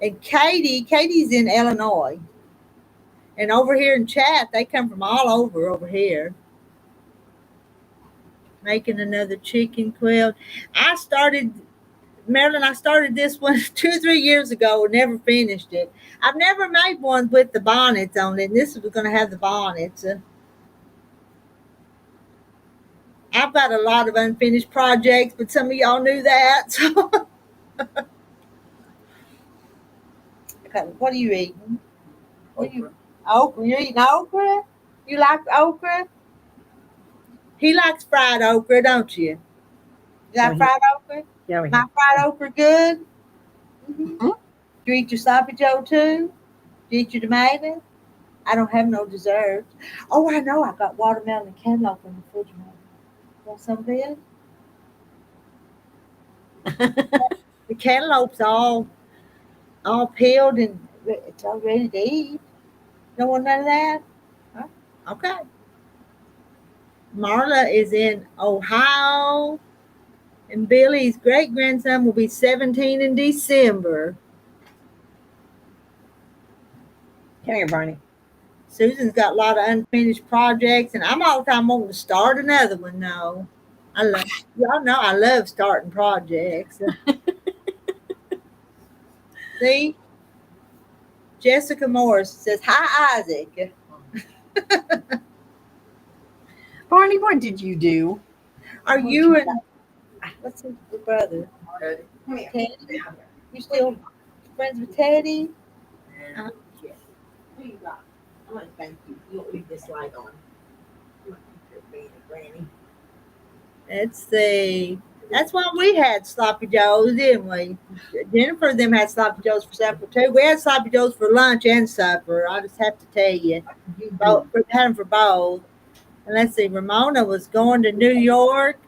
[SPEAKER 1] And Katie's in Illinois. And over here in chat, they come from all over here. Making another chicken quilt. Marilyn, I started this one 2 or 3 years ago and never finished it. I've never made one with the bonnets on it. And this was going to have the bonnets. I've got a lot of unfinished projects, but some of y'all knew that. So. Okay, what are you eating? Okra. You're eating okra? You like okra? He likes fried okra, don't you? You like fried okra?
[SPEAKER 2] Yeah,
[SPEAKER 1] My fried okra good? Mm-hmm. You eat your sloppy joe too? You eat your tomato? I don't have no desserts. Oh, I know. I got watermelon and cantaloupe in the refrigerator. Want some of this? The cantaloupe's all peeled and it's all ready to eat. Don't want none of that? Huh? Okay. Marla is in Ohio, and Billy's great-grandson will be 17 in December.
[SPEAKER 2] Come here, Barney.
[SPEAKER 1] Susan's got a lot of unfinished projects, and I'm all the time wanting to start another one now. Y'all know I love starting projects. See? Jessica Morris says, "Hi, Isaac."
[SPEAKER 2] Barney, what did you do?
[SPEAKER 1] Are you and what's his brother?
[SPEAKER 3] Teddy.
[SPEAKER 1] Teddy? You still friends with Teddy?
[SPEAKER 2] What do you got? I want to thank you. You don't leave this light on. Granny.
[SPEAKER 1] Let's see. That's why we had sloppy joes, didn't we? Jennifer and them had sloppy joes for supper too. We had sloppy joes for lunch and supper. I just have to tell you, both had them for both. And let's see, Ramona was going to New York,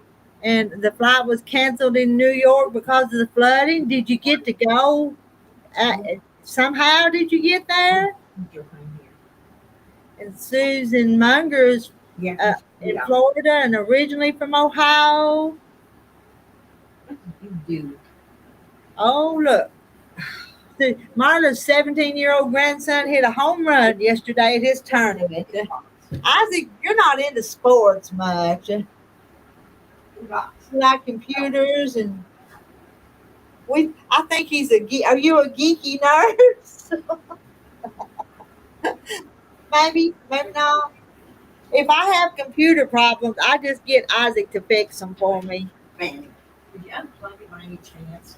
[SPEAKER 1] and the flight was canceled in New York because of the flooding. Did you get to go? Somehow, did you get there? And Susan Munger's in Florida and originally from Ohio.
[SPEAKER 3] What did you do?
[SPEAKER 1] Oh, look. Marla's 17-year-old grandson hit a home run yesterday at his tournament. Isaac, you're not into sports much. You like computers and I think he's are you a geeky nerd? maybe not. If I have computer problems, I just get Isaac to fix them for me.
[SPEAKER 3] Manny, did you unplug it by any chance?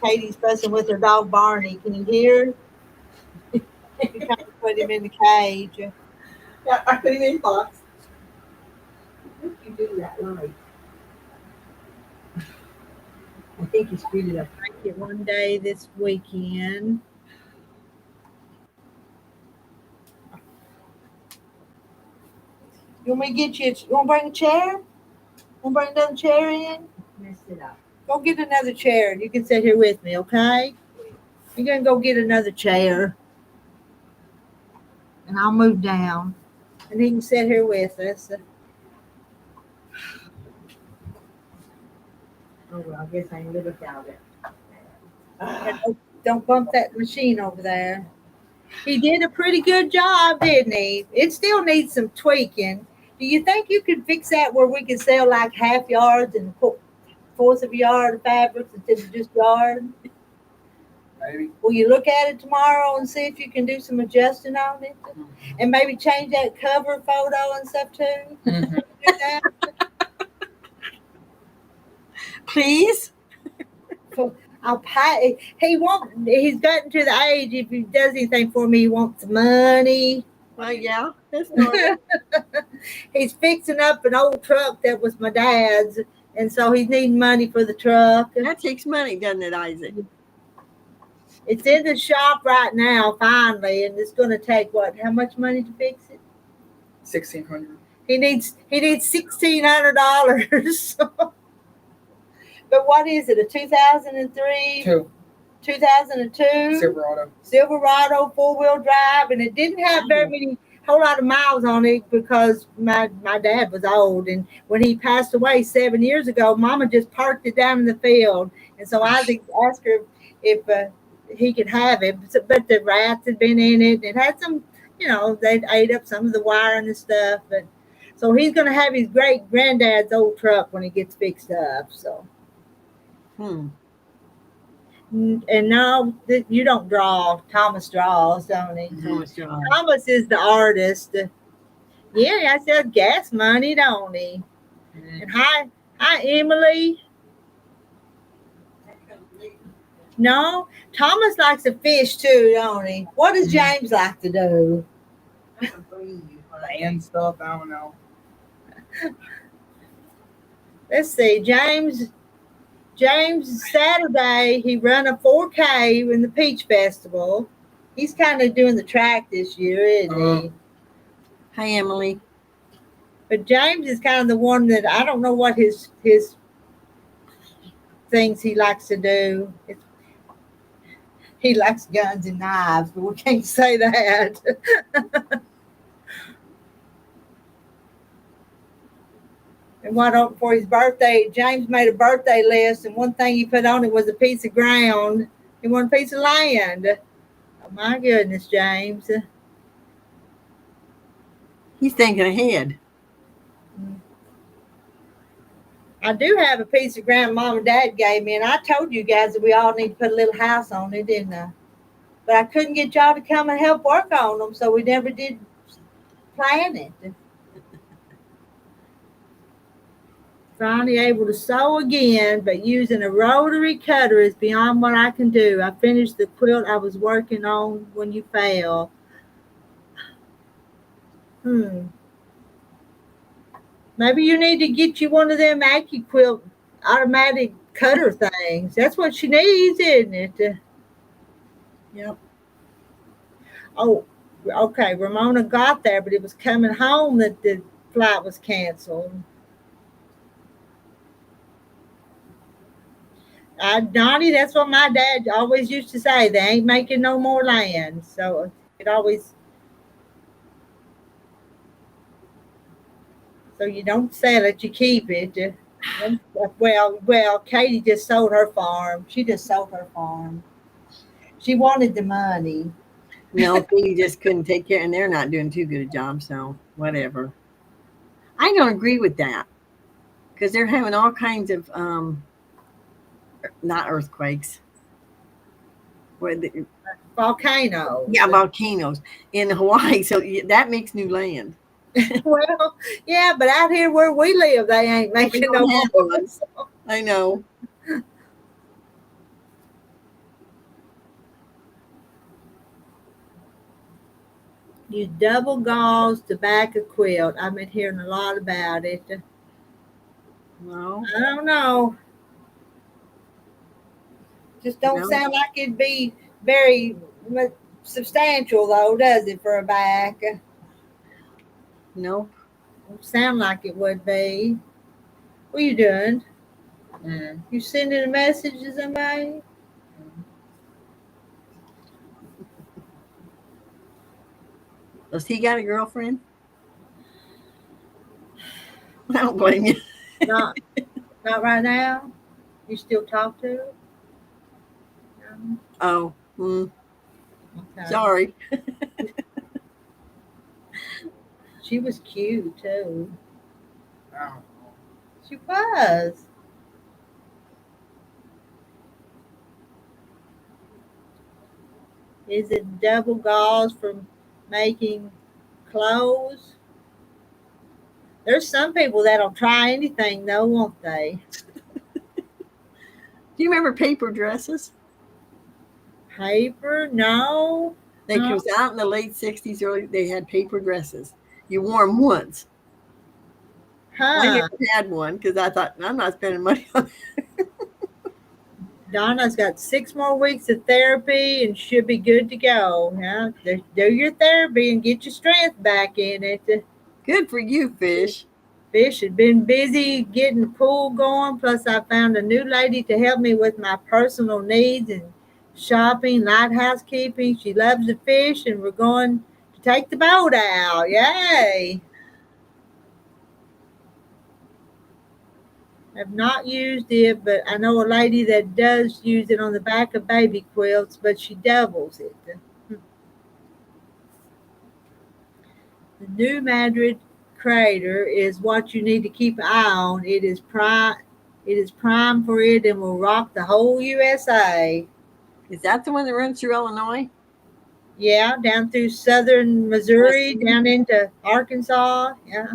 [SPEAKER 1] Katie's fussing with her dog Barney. Can you hear? She's trying to put him in the cage.
[SPEAKER 2] Yeah, I put him in the box.
[SPEAKER 3] How did you do that light? I think you screwed it up.
[SPEAKER 1] Make it one day this weekend. You want me to get you? You want to bring a chair? Want to bring another chair in?
[SPEAKER 3] Messed it up.
[SPEAKER 1] Go get another chair, and you can sit here with me, okay? You're gonna go get another chair, and I'll move down, and he can sit here with us.
[SPEAKER 3] Oh well, I guess I can live without it.
[SPEAKER 1] Don't bump that machine over there. He did a pretty good job, didn't he? It still needs some tweaking. Do you think you could fix that where we could sell like half yards and fourth of a yard of fabrics instead of just yard?
[SPEAKER 4] Maybe.
[SPEAKER 1] Will you look at it tomorrow and see if you can do some adjusting on it? And maybe change that cover photo and stuff too?
[SPEAKER 4] Mm-hmm.
[SPEAKER 1] Do that?
[SPEAKER 2] Please?
[SPEAKER 1] I'll pay. He won't. He's gotten to the age. If he does anything for me, he wants money.
[SPEAKER 2] Well, yeah, that's normal.
[SPEAKER 1] He's fixing up an old truck that was my dad's, and so he's needing money for the truck.
[SPEAKER 2] That takes money, doesn't it, Isaac?
[SPEAKER 1] It's in the shop right now, finally, and it's going to take what? How much money to fix it?
[SPEAKER 4] $1,600.
[SPEAKER 1] He needs $1,600. But what is it? A 2003? 2002 Silverado 4-wheel drive, and it didn't have whole lot of miles on it because my dad was old, and when he passed away 7 years ago, Mama just parked it down in the field, and so Isaac asked her if he could have it, but the rats had been in it. It had some, they'd ate up some of the wiring and stuff, but so he's going to have his great granddad's old truck when it gets fixed up. So. And no, you don't draw. Thomas draws, don't he? Thomas is the artist. Yeah, I said gas money, don't he? And hi, Emily. No, Thomas likes to fish too, don't he? What does James like to do?
[SPEAKER 4] And stuff, I don't know.
[SPEAKER 1] Let's see, James Saturday, he ran a 4K in the Peach Festival. He's kind of doing the track this year, isn't he?
[SPEAKER 2] Hi, Emily.
[SPEAKER 1] But James is kind of the one that I don't know what his things he likes to do. He likes guns and knives, but we can't say that. And for his birthday, James made a birthday list, and one thing he put on it was a piece of ground. He wanted a piece of land. Oh, my goodness, James.
[SPEAKER 2] He's thinking ahead.
[SPEAKER 1] I do have a piece of ground Mom and Dad gave me, and I told you guys that we all need to put a little house on it, didn't I? But I couldn't get y'all to come and help work on them, so we never did plan it. Finally able to sew again, but using a rotary cutter is beyond what I can do. I finished the quilt I was working on when you fell. Maybe you need to get you one of them AccuQuilt automatic cutter things. That's what she needs, isn't it?
[SPEAKER 2] Yep.
[SPEAKER 1] Oh, Okay, Ramona got there, but it was coming home that the flight was canceled. Donnie, that's what my dad always used to say. They ain't making no more land. So it always, so you don't sell it, you keep it. Well, Katie just sold her farm. She just sold her farm. She wanted the money.
[SPEAKER 2] No, they just couldn't take care, and they're not doing too good a job. So whatever. I don't agree with that because they're having all kinds of not earthquakes.
[SPEAKER 1] Volcanoes.
[SPEAKER 2] Yeah, volcanoes in Hawaii. So that makes new land.
[SPEAKER 1] Well, yeah, but out here where we live, they ain't making no more.
[SPEAKER 2] I know.
[SPEAKER 1] Use double gauze to back a quilt. I've been hearing a lot about it.
[SPEAKER 2] No.
[SPEAKER 1] I don't know. Just don't
[SPEAKER 2] No.
[SPEAKER 1] sound like it'd be very substantial, though, does it, for a back?
[SPEAKER 2] Nope.
[SPEAKER 1] Don't sound like it would be. What are you doing? You sending a message to somebody?
[SPEAKER 2] Does he got a girlfriend? I don't blame you.
[SPEAKER 1] Not, not right now. You still talk to her? No?
[SPEAKER 2] Oh,
[SPEAKER 1] Okay.
[SPEAKER 2] sorry.
[SPEAKER 1] She was cute too.
[SPEAKER 4] I don't know.
[SPEAKER 1] She was. Is it double gauze for making clothes? There's some people that'll try anything though, won't they?
[SPEAKER 2] Do you remember paper dresses?
[SPEAKER 1] Paper? No.
[SPEAKER 2] They was out in the late 60s, early. They had paper dresses. You wore them once. I
[SPEAKER 1] Huh.
[SPEAKER 2] never had one because I thought I'm not spending money on it.
[SPEAKER 1] Donna's got 6 more weeks of therapy and should be good to go. Yeah, do your therapy and get your strength back in it.
[SPEAKER 2] Good for you, Fish.
[SPEAKER 1] Fish had been busy getting the pool going. Plus, I found a new lady to help me with my personal needs and shopping, light housekeeping. She loves to fish, and we're going to take the boat out. Yay! I've not used it, but I know a lady that does use it on the back of baby quilts, but she doubles it. The new Madrid crater is what you need to keep an eye on. It is prime for it and will rock the whole USA.
[SPEAKER 2] Is that the one that runs through Illinois?
[SPEAKER 1] Yeah, down through southern Missouri, down into Arkansas. Yeah.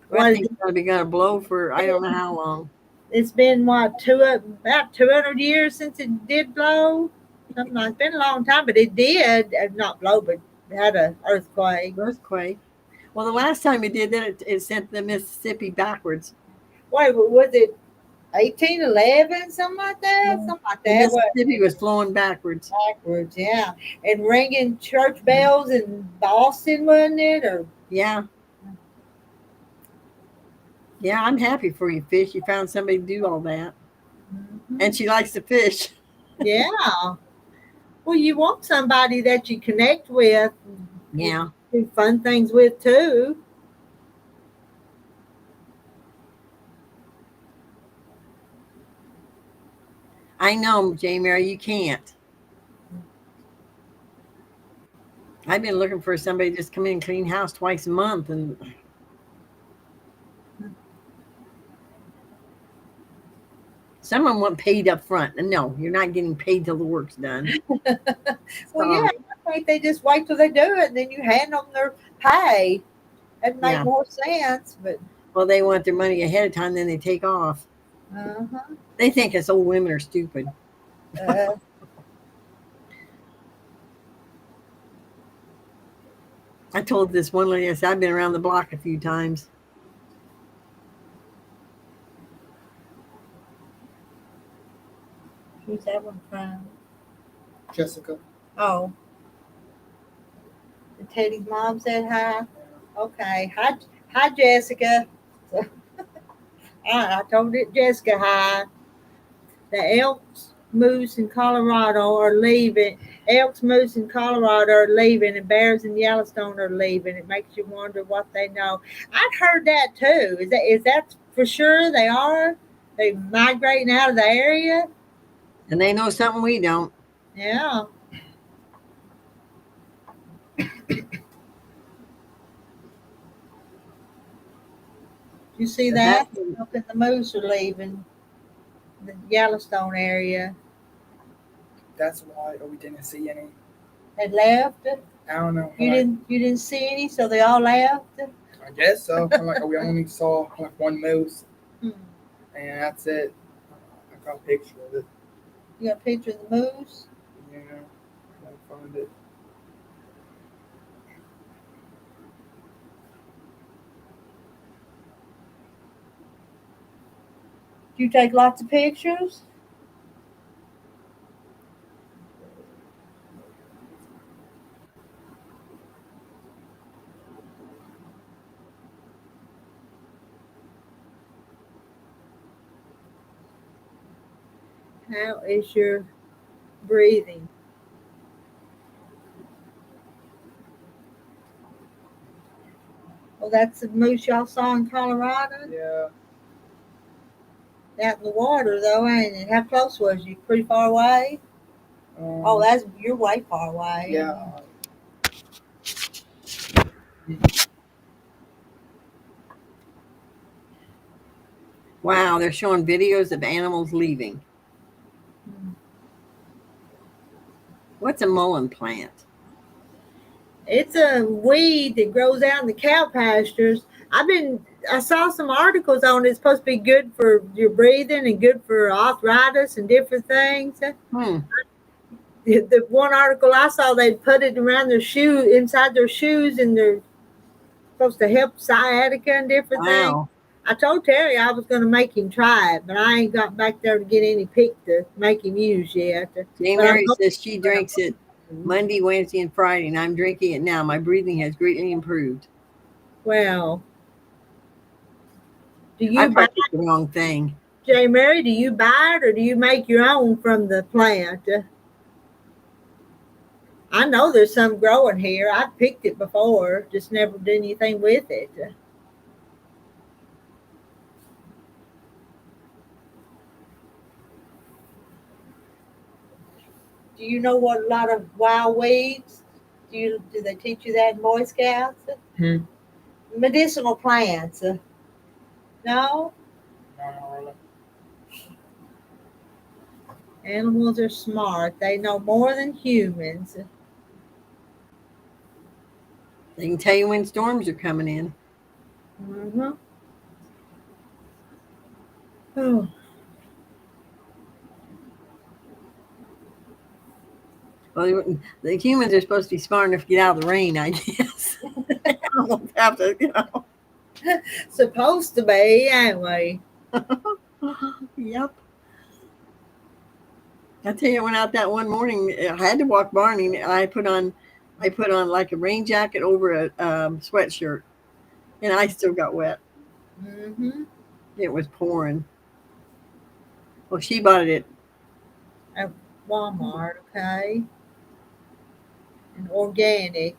[SPEAKER 2] Well, I think it's going to blow for I don't know how long.
[SPEAKER 1] It's been about 200 years since it did blow. Something like it's been a long time, but it did not blow, but had an earthquake.
[SPEAKER 2] Well, the last time it did that, it sent the Mississippi backwards.
[SPEAKER 1] Wait, was it 1811, something like that? Something like that.
[SPEAKER 2] Mississippi was flowing backwards.
[SPEAKER 1] Backwards, yeah. And ringing church bells in Boston, wasn't it? Or
[SPEAKER 2] yeah. Yeah, I'm happy for you, Fish. You found somebody to do all that. Mm-hmm. And she likes to fish.
[SPEAKER 1] Yeah. Well, you want somebody that you connect with.
[SPEAKER 2] Yeah.
[SPEAKER 1] Do fun things with, too.
[SPEAKER 2] I know, J. Mary, you can't. I've been looking for somebody to just come in and clean house twice a month, and someone want paid up front. And no, you're not getting paid till the work's done.
[SPEAKER 1] Well, yeah, I think they just wait till they do it, and then you hand them their pay. That'd make more sense. But
[SPEAKER 2] well, they want their money ahead of time, then they take off. They think us old women are stupid. I told this one lady, I said, I've been around the block a few times.
[SPEAKER 1] Who's that one from?
[SPEAKER 4] Jessica.
[SPEAKER 1] Oh. And Teddy's mom said hi. Okay. Hi, Jessica. So, I told it Jessica hi. The Elks, Moose, in Colorado are leaving. Elks, Moose, in Colorado are leaving, and bears in Yellowstone are leaving. It makes you wonder what they know. I'd heard that too. Is that for sure? They are. They migrating out of the area.
[SPEAKER 2] And they know something we don't.
[SPEAKER 1] Yeah. You see that? Elk and the moose are leaving the Yellowstone area.
[SPEAKER 4] That's why we didn't see any.
[SPEAKER 1] They left.
[SPEAKER 4] I don't know.
[SPEAKER 1] You didn't see any, so they all left.
[SPEAKER 4] I guess so. We only saw one moose,
[SPEAKER 1] Hmm.
[SPEAKER 4] and that's it. I got a picture of it.
[SPEAKER 1] You got a picture of the moose?
[SPEAKER 4] Yeah, I gotta find it.
[SPEAKER 1] You take lots of pictures? How is your breathing? Well, that's the moose y'all saw in Colorado?
[SPEAKER 4] Yeah.
[SPEAKER 1] Out in the water, though, ain't it? How close was you? Pretty far away? Oh, you're way far away.
[SPEAKER 4] Yeah.
[SPEAKER 2] Wow, they're showing videos of animals leaving. What's a mullein plant?
[SPEAKER 1] It's a weed that grows out in the cow pastures. I saw some articles on it. It's supposed to be good for your breathing and good for arthritis and different things. The one article I saw, they'd put it around their shoe, inside their shoes, and they're supposed to help sciatica and different things.
[SPEAKER 2] Wow.
[SPEAKER 1] I told Terry I was going to make him try it, but I ain't got back there to get any pick to make him use yet.
[SPEAKER 2] Jane Mary says she drinks it Monday, Wednesday, and Friday, and I'm drinking it now. My breathing has greatly improved.
[SPEAKER 1] Well,
[SPEAKER 2] I probably took the wrong thing.
[SPEAKER 1] Jane Mary, do you buy it or do you make your own from the plant? I know there's some growing here. I've picked it before, just never did anything with it. Do you know what a lot of wild weeds? Do they teach you that in Boy Scouts? Medicinal plants. No?
[SPEAKER 4] No, not really.
[SPEAKER 1] Animals are smart. They know more than humans.
[SPEAKER 2] They can tell you when storms are coming in.
[SPEAKER 1] Mm-hmm. Oh.
[SPEAKER 2] Well, the humans are supposed to be smart enough to get out of the rain, I guess. Almost have to,
[SPEAKER 1] Supposed to be, ain't we?
[SPEAKER 2] Yep. I tell you, I went out that one morning. I had to walk Barney. I put on like a rain jacket over a sweatshirt, and I still got wet.
[SPEAKER 1] Mm-hmm.
[SPEAKER 2] It was pouring. Well, she bought it
[SPEAKER 1] At Walmart, okay. And organic.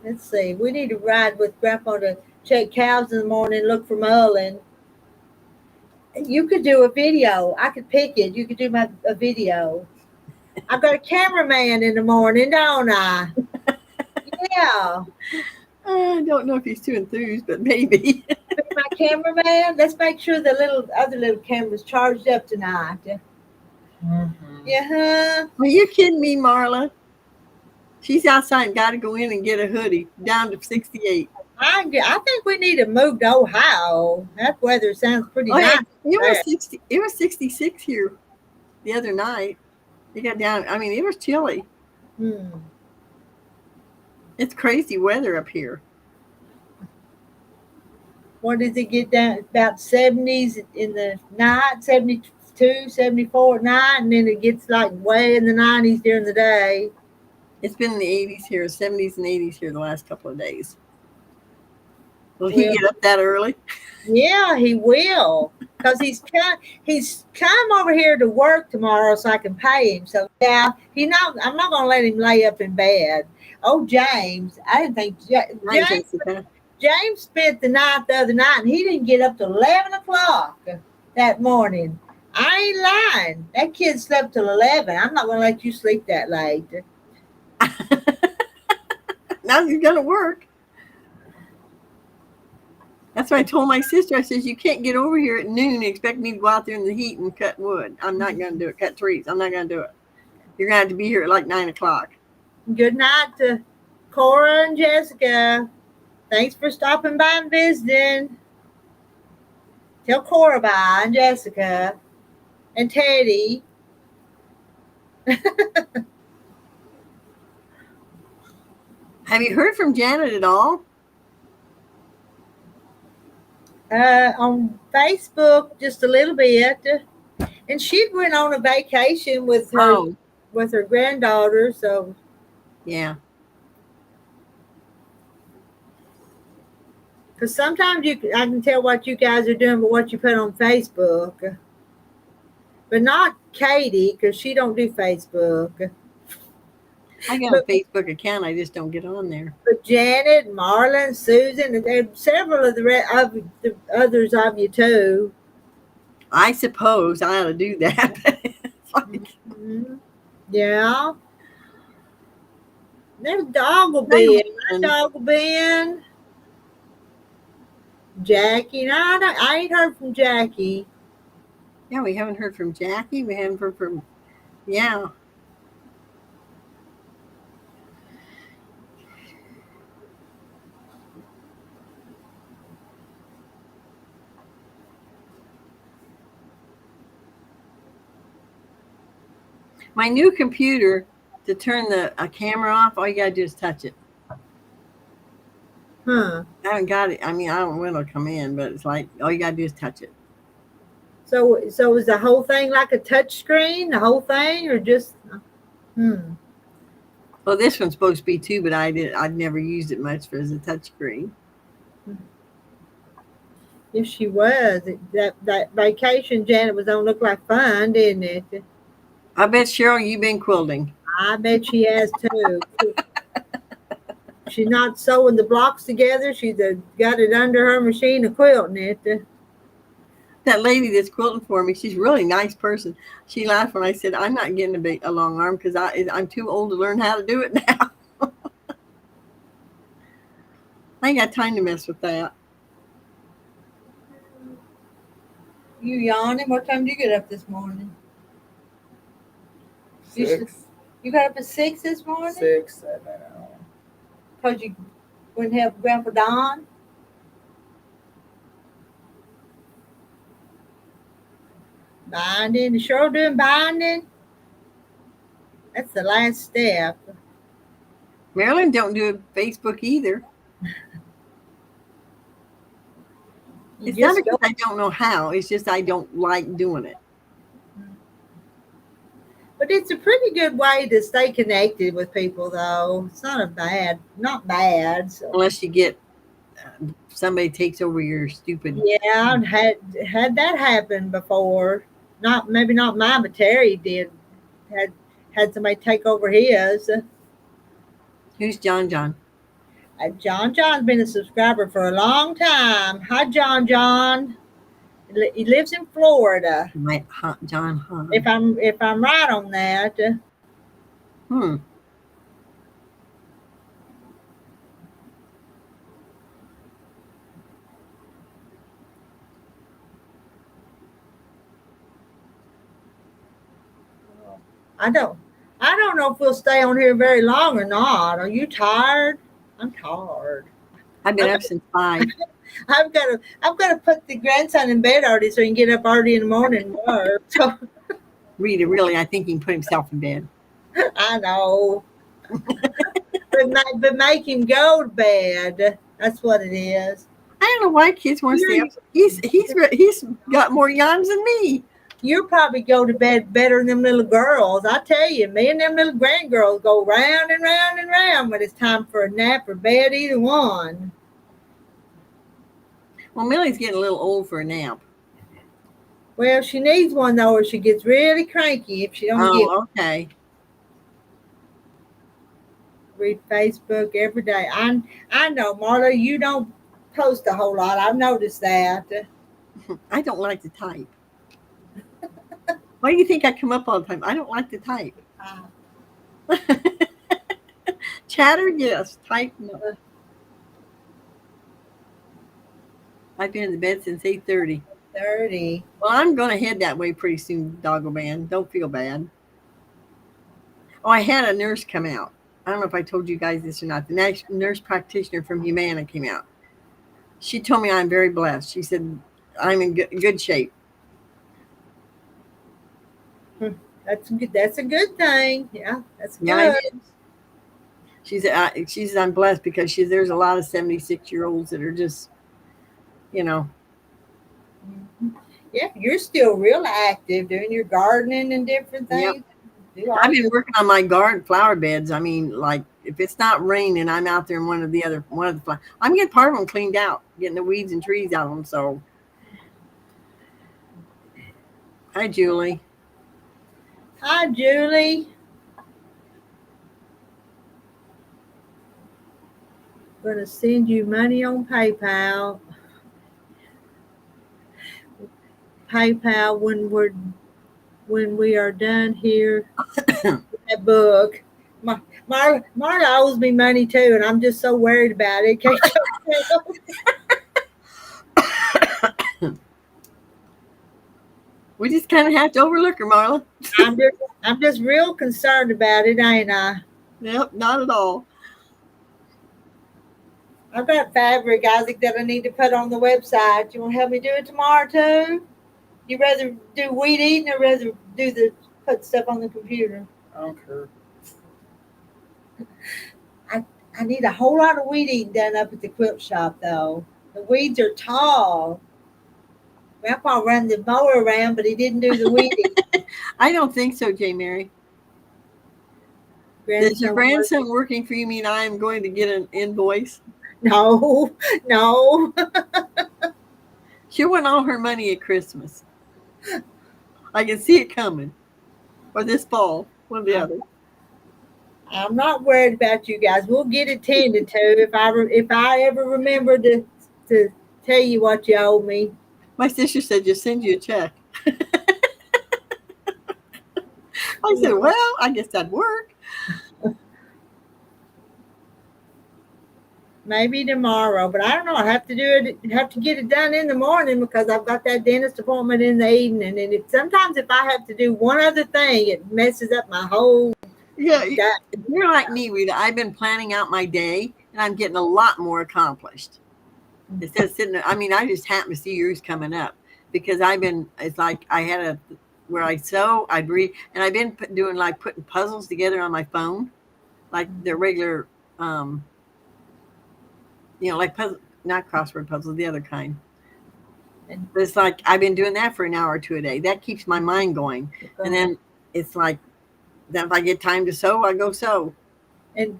[SPEAKER 1] Let's see. We need to ride with Grandpa to check cows in the morning, look for mullein. You could do a video. I could pick it. You could do a video. I've got a cameraman in the morning, don't I? Yeah.
[SPEAKER 2] I don't know if he's too enthused, but maybe.
[SPEAKER 1] My cameraman. Let's make sure the other little camera's charged up tonight.
[SPEAKER 4] Mm-hmm.
[SPEAKER 1] Yeah.
[SPEAKER 2] Are you kidding me, Marla? She's outside and got to go in and get a hoodie down to 68.
[SPEAKER 1] I think we need to move to Ohio. That weather sounds pretty nice.
[SPEAKER 2] It was 66 here the other night. It got down. I mean, it was chilly. It's crazy weather up here.
[SPEAKER 1] What does it get down? About 70s in the night, 70 72, 74 at night, and then it gets like way in the 90s during the day.
[SPEAKER 2] It's been in the 80s here, 70s and 80s here the last couple of days. Will he get up that early?
[SPEAKER 1] Yeah, he will. Because he's come over here to work tomorrow so I can pay him. So yeah, I'm not gonna let him lay up in bed. Oh, James, I didn't think James spent the night the other night and he didn't get up till 11 o'clock that morning. I ain't lying. That kid slept till 11. I'm not gonna let you sleep that late.
[SPEAKER 2] Now he's gonna work. That's why I told my sister, I says, you can't get over here at noon and expect me to go out there in the heat and cut wood. I'm not going to do it. Cut trees. I'm not going to do it. You're going to have to be here at like 9 o'clock.
[SPEAKER 1] Good night to Cora and Jessica. Thanks for stopping by and visiting. Tell Cora bye and Jessica and Teddy.
[SPEAKER 2] Have you heard from Janet at all?
[SPEAKER 1] On Facebook, just a little bit, and she went on a vacation with her granddaughter. So,
[SPEAKER 2] yeah,
[SPEAKER 1] because sometimes I can tell what you guys are doing, but what you put on Facebook, but not Katie because she don't do Facebook.
[SPEAKER 2] I got a Facebook account. I just don't get on there.
[SPEAKER 1] But Janet, Marlon, Susan, and several of the others of you too.
[SPEAKER 2] I suppose I ought to do that.
[SPEAKER 1] Yeah. There's dog will be in. My dog will be in. Jackie. No, I ain't heard from Jackie.
[SPEAKER 2] Yeah, we haven't heard from Jackie. We haven't heard from, yeah. My new computer, to turn the camera off, all you got to do is touch it.
[SPEAKER 1] Huh.
[SPEAKER 2] I haven't got it. I mean, I don't know when it'll come in, but it's like, all you got to do is touch it.
[SPEAKER 1] So is the whole thing like a touch screen, the whole thing, or just,
[SPEAKER 2] Well, this one's supposed to be too, but I'd never used it much as a touch screen.
[SPEAKER 1] Yes, she was. That vacation Janet was on looked like fun, didn't it?
[SPEAKER 2] I bet, Cheryl, you've been quilting.
[SPEAKER 1] I bet she has too. She's not sewing the blocks together. She's got it under her machine of quilting it.
[SPEAKER 2] That lady that's quilting for me, she's a really nice person. She laughed when I said, I'm not getting a long arm because I'm too old to learn how to do it now. I ain't got time to mess with that.
[SPEAKER 1] You yawning? What time did you get up this morning?
[SPEAKER 4] 6.
[SPEAKER 1] You got up at 6 this morning?
[SPEAKER 4] 6, 7, I don't know.
[SPEAKER 1] Because you wouldn't help Grandpa Don? Binding. Is Cheryl doing binding? That's the last step.
[SPEAKER 2] Marilyn don't do Facebook either. It's not because I don't know how. It's just I don't like doing it.
[SPEAKER 1] But it's a pretty good way to stay connected with people, though. It's not bad. So.
[SPEAKER 2] Unless you get somebody takes over your stupid.
[SPEAKER 1] Yeah, I've had that happen before. Maybe not mine, but Terry did. Had somebody take over his.
[SPEAKER 2] Who's John?
[SPEAKER 1] John's been a subscriber for a long time. Hi, John. He lives in Florida.
[SPEAKER 2] John.
[SPEAKER 1] If I'm right on that. I don't know if we'll stay on here very long or not. Are you tired? I'm tired.
[SPEAKER 2] I've been up since 5.
[SPEAKER 1] I've got to put the grandson in bed already so he can get up early in the morning and work. So,
[SPEAKER 2] Rita, really, I think he can put himself in bed.
[SPEAKER 1] I know. but make him go to bed. That's what it is.
[SPEAKER 2] I don't know why kids want to stay up. He's got more yawns than me.
[SPEAKER 1] You probably go to bed better than them little girls. I tell you, me and them little grandgirls go round and round and round when it's time for a nap or bed, either one.
[SPEAKER 2] Well, Millie's getting a little old for a nap.
[SPEAKER 1] Well, she needs one though, or she gets really cranky if she don't get one.
[SPEAKER 2] Oh, okay.
[SPEAKER 1] Read Facebook every day. I know, Marla, you don't post a whole lot. I've noticed that.
[SPEAKER 2] I don't like to type. Why do you think I come up all the time? I don't like to type. Chatter, yes. Type, no. I've been in the bed since 8:30.
[SPEAKER 1] 30.
[SPEAKER 2] Well, I'm going to head that way pretty soon, Doggo Man. Don't feel bad. Oh, I had a nurse come out. I don't know if I told you guys this or not. The nurse practitioner from Humana came out. She told me I'm very blessed. She said I'm in good shape.
[SPEAKER 1] That's good. That's a good thing. Yeah, that's good.
[SPEAKER 2] Yeah, it is. She said I'm blessed because there's a lot of 76-year-olds that are just, you know.
[SPEAKER 1] Yeah, you're still real active doing your gardening and different things.
[SPEAKER 2] Yep. I've been working on my garden flower beds. I mean, like if it's not raining, I'm out there in one of the I'm getting part of them cleaned out, getting the weeds and trees out of them. So, hi, Julie.
[SPEAKER 1] Hi, Julie. I'm going to send you money on PayPal. PayPal when we are done here. That book. Marla owes me money too, and I'm just so worried about it.
[SPEAKER 2] We just kind of have to overlook her, Marla.
[SPEAKER 1] I'm just real concerned about it, ain't I?
[SPEAKER 2] Yep, not at all.
[SPEAKER 1] I've got fabric, Isaac, that I need to put on the website. You want to help me do it tomorrow too? You rather do weed eating or rather put stuff on the computer?
[SPEAKER 4] I don't care.
[SPEAKER 1] I need a whole lot of weed eating done up at the quilt shop though. The weeds are tall. Grandpa ran the mower around, but he didn't do the weeding.
[SPEAKER 2] I don't think so, J. Mary. Is your grandson working for you? Mean I am going to get an invoice?
[SPEAKER 1] No.
[SPEAKER 2] She won all her money at Christmas. I can see it coming. Or this fall, one or the other.
[SPEAKER 1] I'm not worried about you guys. We'll get it tended to if I ever remember to tell you what you owe me.
[SPEAKER 2] My sister said just send you a check. I said, well, I guess that'd work.
[SPEAKER 1] Maybe tomorrow, but I don't know. I have to get it done in the morning because I've got that dentist appointment in the evening. And sometimes if I have to do one other thing, it messes up my whole.
[SPEAKER 2] Yeah, you're like me, Rita. I've been planning out my day, and I'm getting a lot more accomplished. Instead of sitting there, I mean, I just happen to see yours coming up because it's like I had where I sew, I breathe, and I've been doing like putting puzzles together on my phone, like the regular, like puzzle, not crossword puzzles, the other kind. And it's like I've been doing that for an hour or two a day. That keeps my mind going. And then it's like, then if I get time to sew, I go sew.
[SPEAKER 1] And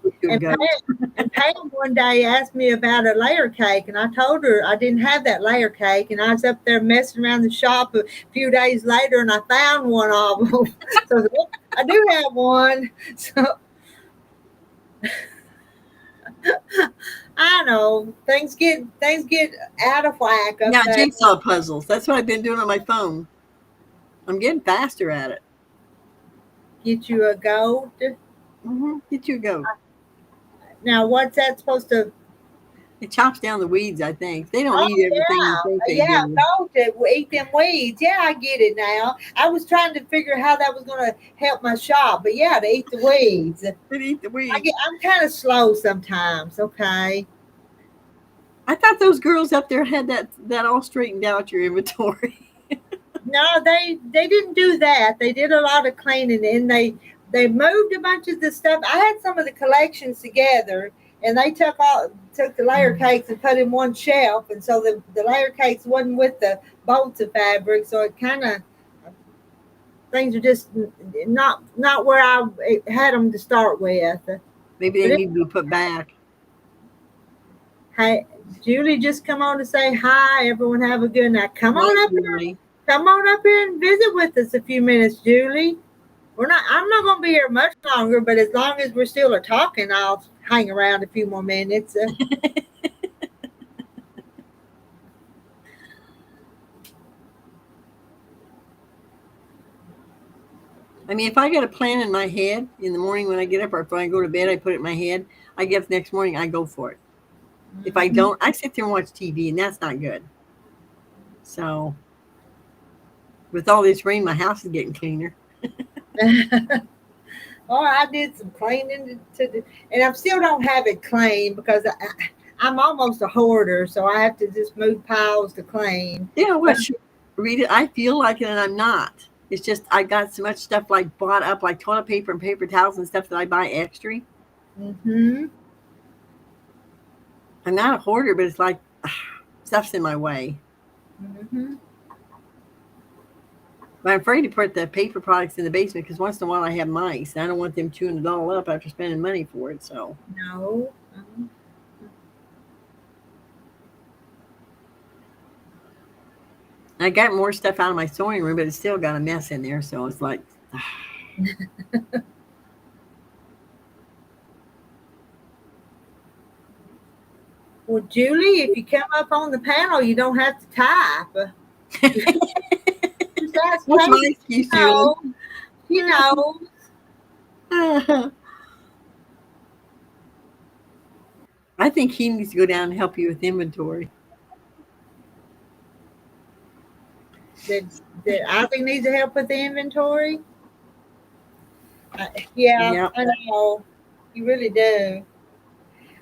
[SPEAKER 1] Pam one day asked me about a layer cake, and I told her I didn't have that layer cake, and I was up there messing around the shop a few days later, and I found one of them. So I do have one. So I know things get out of whack.
[SPEAKER 2] Now jigsaw puzzles. That's what I've been doing on my phone. I'm getting faster at it.
[SPEAKER 1] Get you a goat.
[SPEAKER 2] Mm-hmm. Get you a goat.
[SPEAKER 1] Now, what's that supposed to?
[SPEAKER 2] It chops down the weeds. I think they don't eat everything you think they do.
[SPEAKER 1] No, to eat them weeds. Yeah, I get it now. I was trying to figure how that was going to help my shop, but yeah, to eat the weeds.
[SPEAKER 2] To eat the weeds.
[SPEAKER 1] I'm kind of slow sometimes. Okay.
[SPEAKER 2] I thought those girls up there had that all straightened out, your inventory.
[SPEAKER 1] No, they didn't do that. They did a lot of cleaning, and they moved a bunch of the stuff. I had some of the collections together, and they took the layer cakes and put in one shelf, and so the layer cakes wasn't with the bolts of fabric, so it kind of things are just not where I had them to start with.
[SPEAKER 2] Maybe they need to be put back.
[SPEAKER 1] Hey, Julie, just come on to say hi. Everyone have a good night. Come on up here. Come on up here and visit with us a few minutes, Julie. I'm not going to be here much longer, but as long as we're still talking, I'll hang around a few more minutes.
[SPEAKER 2] I mean, if I got a plan in my head in the morning when I get up, or if I go to bed, I put it in my head. I get up the next morning, I go for it. If I don't, I sit there and watch TV, and that's not good. So, with all this rain, my house is getting cleaner.
[SPEAKER 1] Oh, I did some cleaning and I still don't have it clean because I'm almost a hoarder, so I have to just move piles to clean.
[SPEAKER 2] Yeah, well, Rita, I feel like it, and I'm not. It's just I got so much stuff like bought up, like toilet paper and paper towels and stuff that I buy extra.
[SPEAKER 1] Mm-hmm.
[SPEAKER 2] I'm not a hoarder, but it's like stuff's in my way.
[SPEAKER 1] Mm-hmm.
[SPEAKER 2] But I'm afraid to put the paper products in the basement because once in a while I have mice, and I don't want them chewing it all up after spending money for it. So
[SPEAKER 1] no.
[SPEAKER 2] I got more stuff out of my sewing room, but it's still got a mess in there. So it's like.
[SPEAKER 1] Well, Julie, if you come up on the panel, you don't have to type.
[SPEAKER 2] That's my excuse, Julie.
[SPEAKER 1] You know.
[SPEAKER 2] I think he needs to go down and help you with inventory.
[SPEAKER 1] Did Ozzy needs to help with the inventory? Yeah, I know. You really do.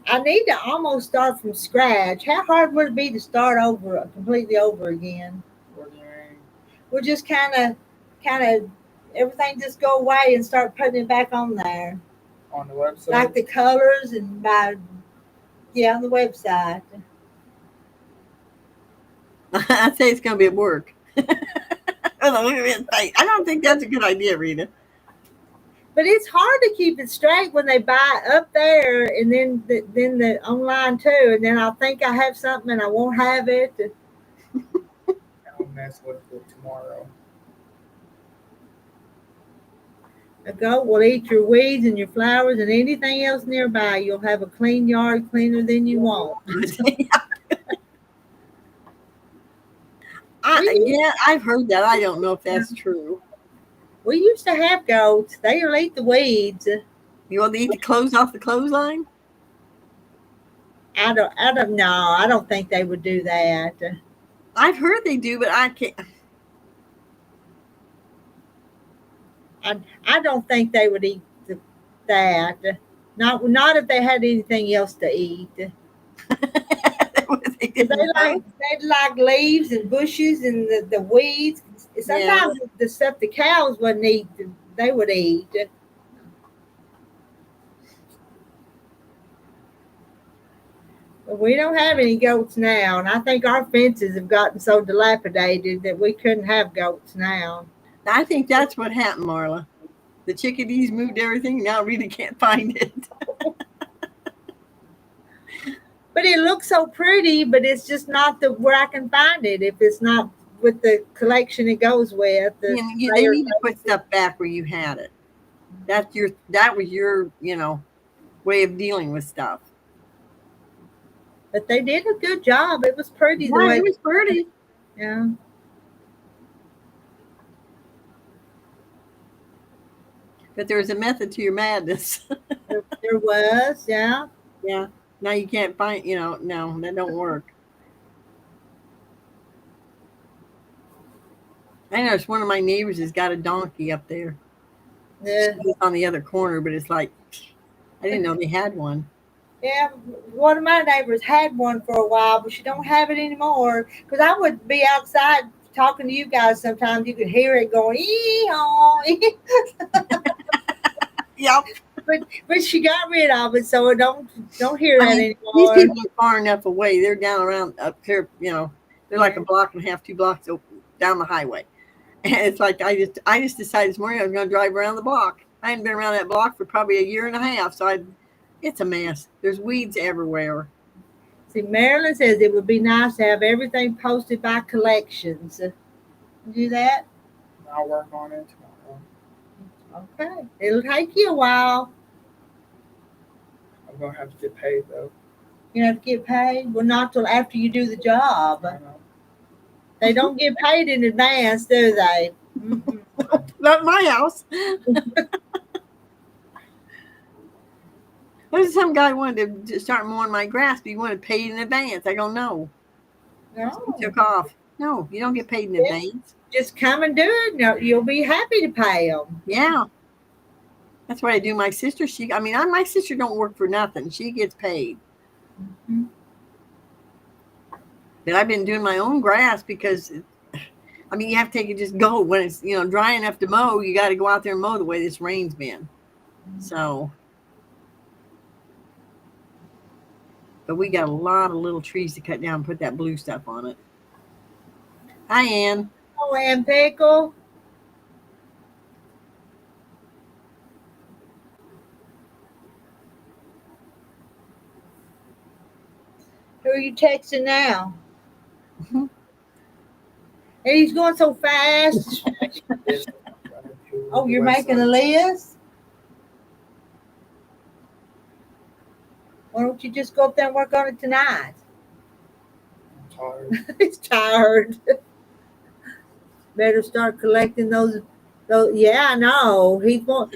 [SPEAKER 1] I need to almost start from scratch. How hard would it be to start over, completely over again? We'll just kind of, everything just go away and start putting it back on there.
[SPEAKER 4] On the website?
[SPEAKER 1] Like the colors and on the website.
[SPEAKER 2] I'd say it's going to be at work. I don't think that's a good idea, Rita.
[SPEAKER 1] But it's hard to keep it straight when they buy up there and then the online too. And then I'll think I have something and I won't have it.
[SPEAKER 4] I'll mess with it tomorrow.
[SPEAKER 1] A goat will eat your weeds and your flowers and anything else nearby. You'll have a clean yard, cleaner than you want.
[SPEAKER 2] I've heard that. I don't know if that's true.
[SPEAKER 1] We used to have goats. They'll eat the weeds.
[SPEAKER 2] You want to eat the clothes off the clothesline?
[SPEAKER 1] I don't know. I don't think they would do that.
[SPEAKER 2] I've heard they do, but I can't.
[SPEAKER 1] I don't think they would eat that. Not if they had anything else to eat. They like leaves and bushes and the weeds. Sometimes the stuff the cows wouldn't eat, they would eat. But we don't have any goats now, and I think our fences have gotten so dilapidated that we couldn't have goats now.
[SPEAKER 2] I think that's what happened, Marla. The chickadees moved everything. Now Rita can't find it.
[SPEAKER 1] But it looks so pretty, but it's just not where I can find it. If it's not with the collection it goes with.
[SPEAKER 2] They need to put stuff back where you had it. That was your, way of dealing with stuff.
[SPEAKER 1] But they did a good job. It was pretty.
[SPEAKER 2] Yeah, it was pretty.
[SPEAKER 1] Yeah.
[SPEAKER 2] But there was a method to your madness.
[SPEAKER 1] There was, yeah.
[SPEAKER 2] Yeah. Now you can't find, no, that don't work. I noticed one of my neighbors has got a donkey up there.
[SPEAKER 1] Yeah.
[SPEAKER 2] It's on the other corner, but it's like, I didn't know they had one.
[SPEAKER 1] Yeah, one of my neighbors had one for a while, but she don't have it anymore. Because I would be outside talking to you guys sometimes. You could hear it going, ee-haw.
[SPEAKER 2] Yep.
[SPEAKER 1] But she got rid of it, so don't hear that anymore.
[SPEAKER 2] These people are far enough away. They're down around up here, they're like a block and a half, 2 blocks down the highway. And it's like I just decided this morning I was going to drive around the block. I hadn't been around that block for probably a year and a half, so it's a mess. There's weeds everywhere.
[SPEAKER 1] See, Marilyn says it would be nice to have everything posted by collections. Do that?
[SPEAKER 4] I'll work on it tomorrow.
[SPEAKER 1] Okay. It'll take you a while.
[SPEAKER 4] I'm gonna have to get paid though.
[SPEAKER 1] You have to get paid? Well, not till after you do the job.
[SPEAKER 4] I know.
[SPEAKER 1] They don't get paid in advance, do they? Mm-mm.
[SPEAKER 2] Not in my house. There's some guy wanted to start mowing my grass, but he wanted paid in advance. I go, no.
[SPEAKER 1] No.
[SPEAKER 2] He took off. No, you don't get paid in advance.
[SPEAKER 1] Just come and do it. No, you'll be happy to pay them.
[SPEAKER 2] Yeah. That's what I do. My sister, my sister don't work for nothing. She gets paid.
[SPEAKER 1] Mm-hmm.
[SPEAKER 2] But I've been doing my own grass because, you have to take it, just go. When it's, dry enough to mow, you got to go out there and mow the way this rain's been. So, but we got a lot of little trees to cut down and put that blue stuff on it. Hi, Ann.
[SPEAKER 1] Oh, and Pickle. Who are you texting now?
[SPEAKER 2] Mhm.
[SPEAKER 1] And he's going so fast. Oh, you're making a list? Why don't you just go up there and work on it tonight?
[SPEAKER 4] I'm tired.
[SPEAKER 1] He's tired. Better start collecting those. Yeah, I know. He's going.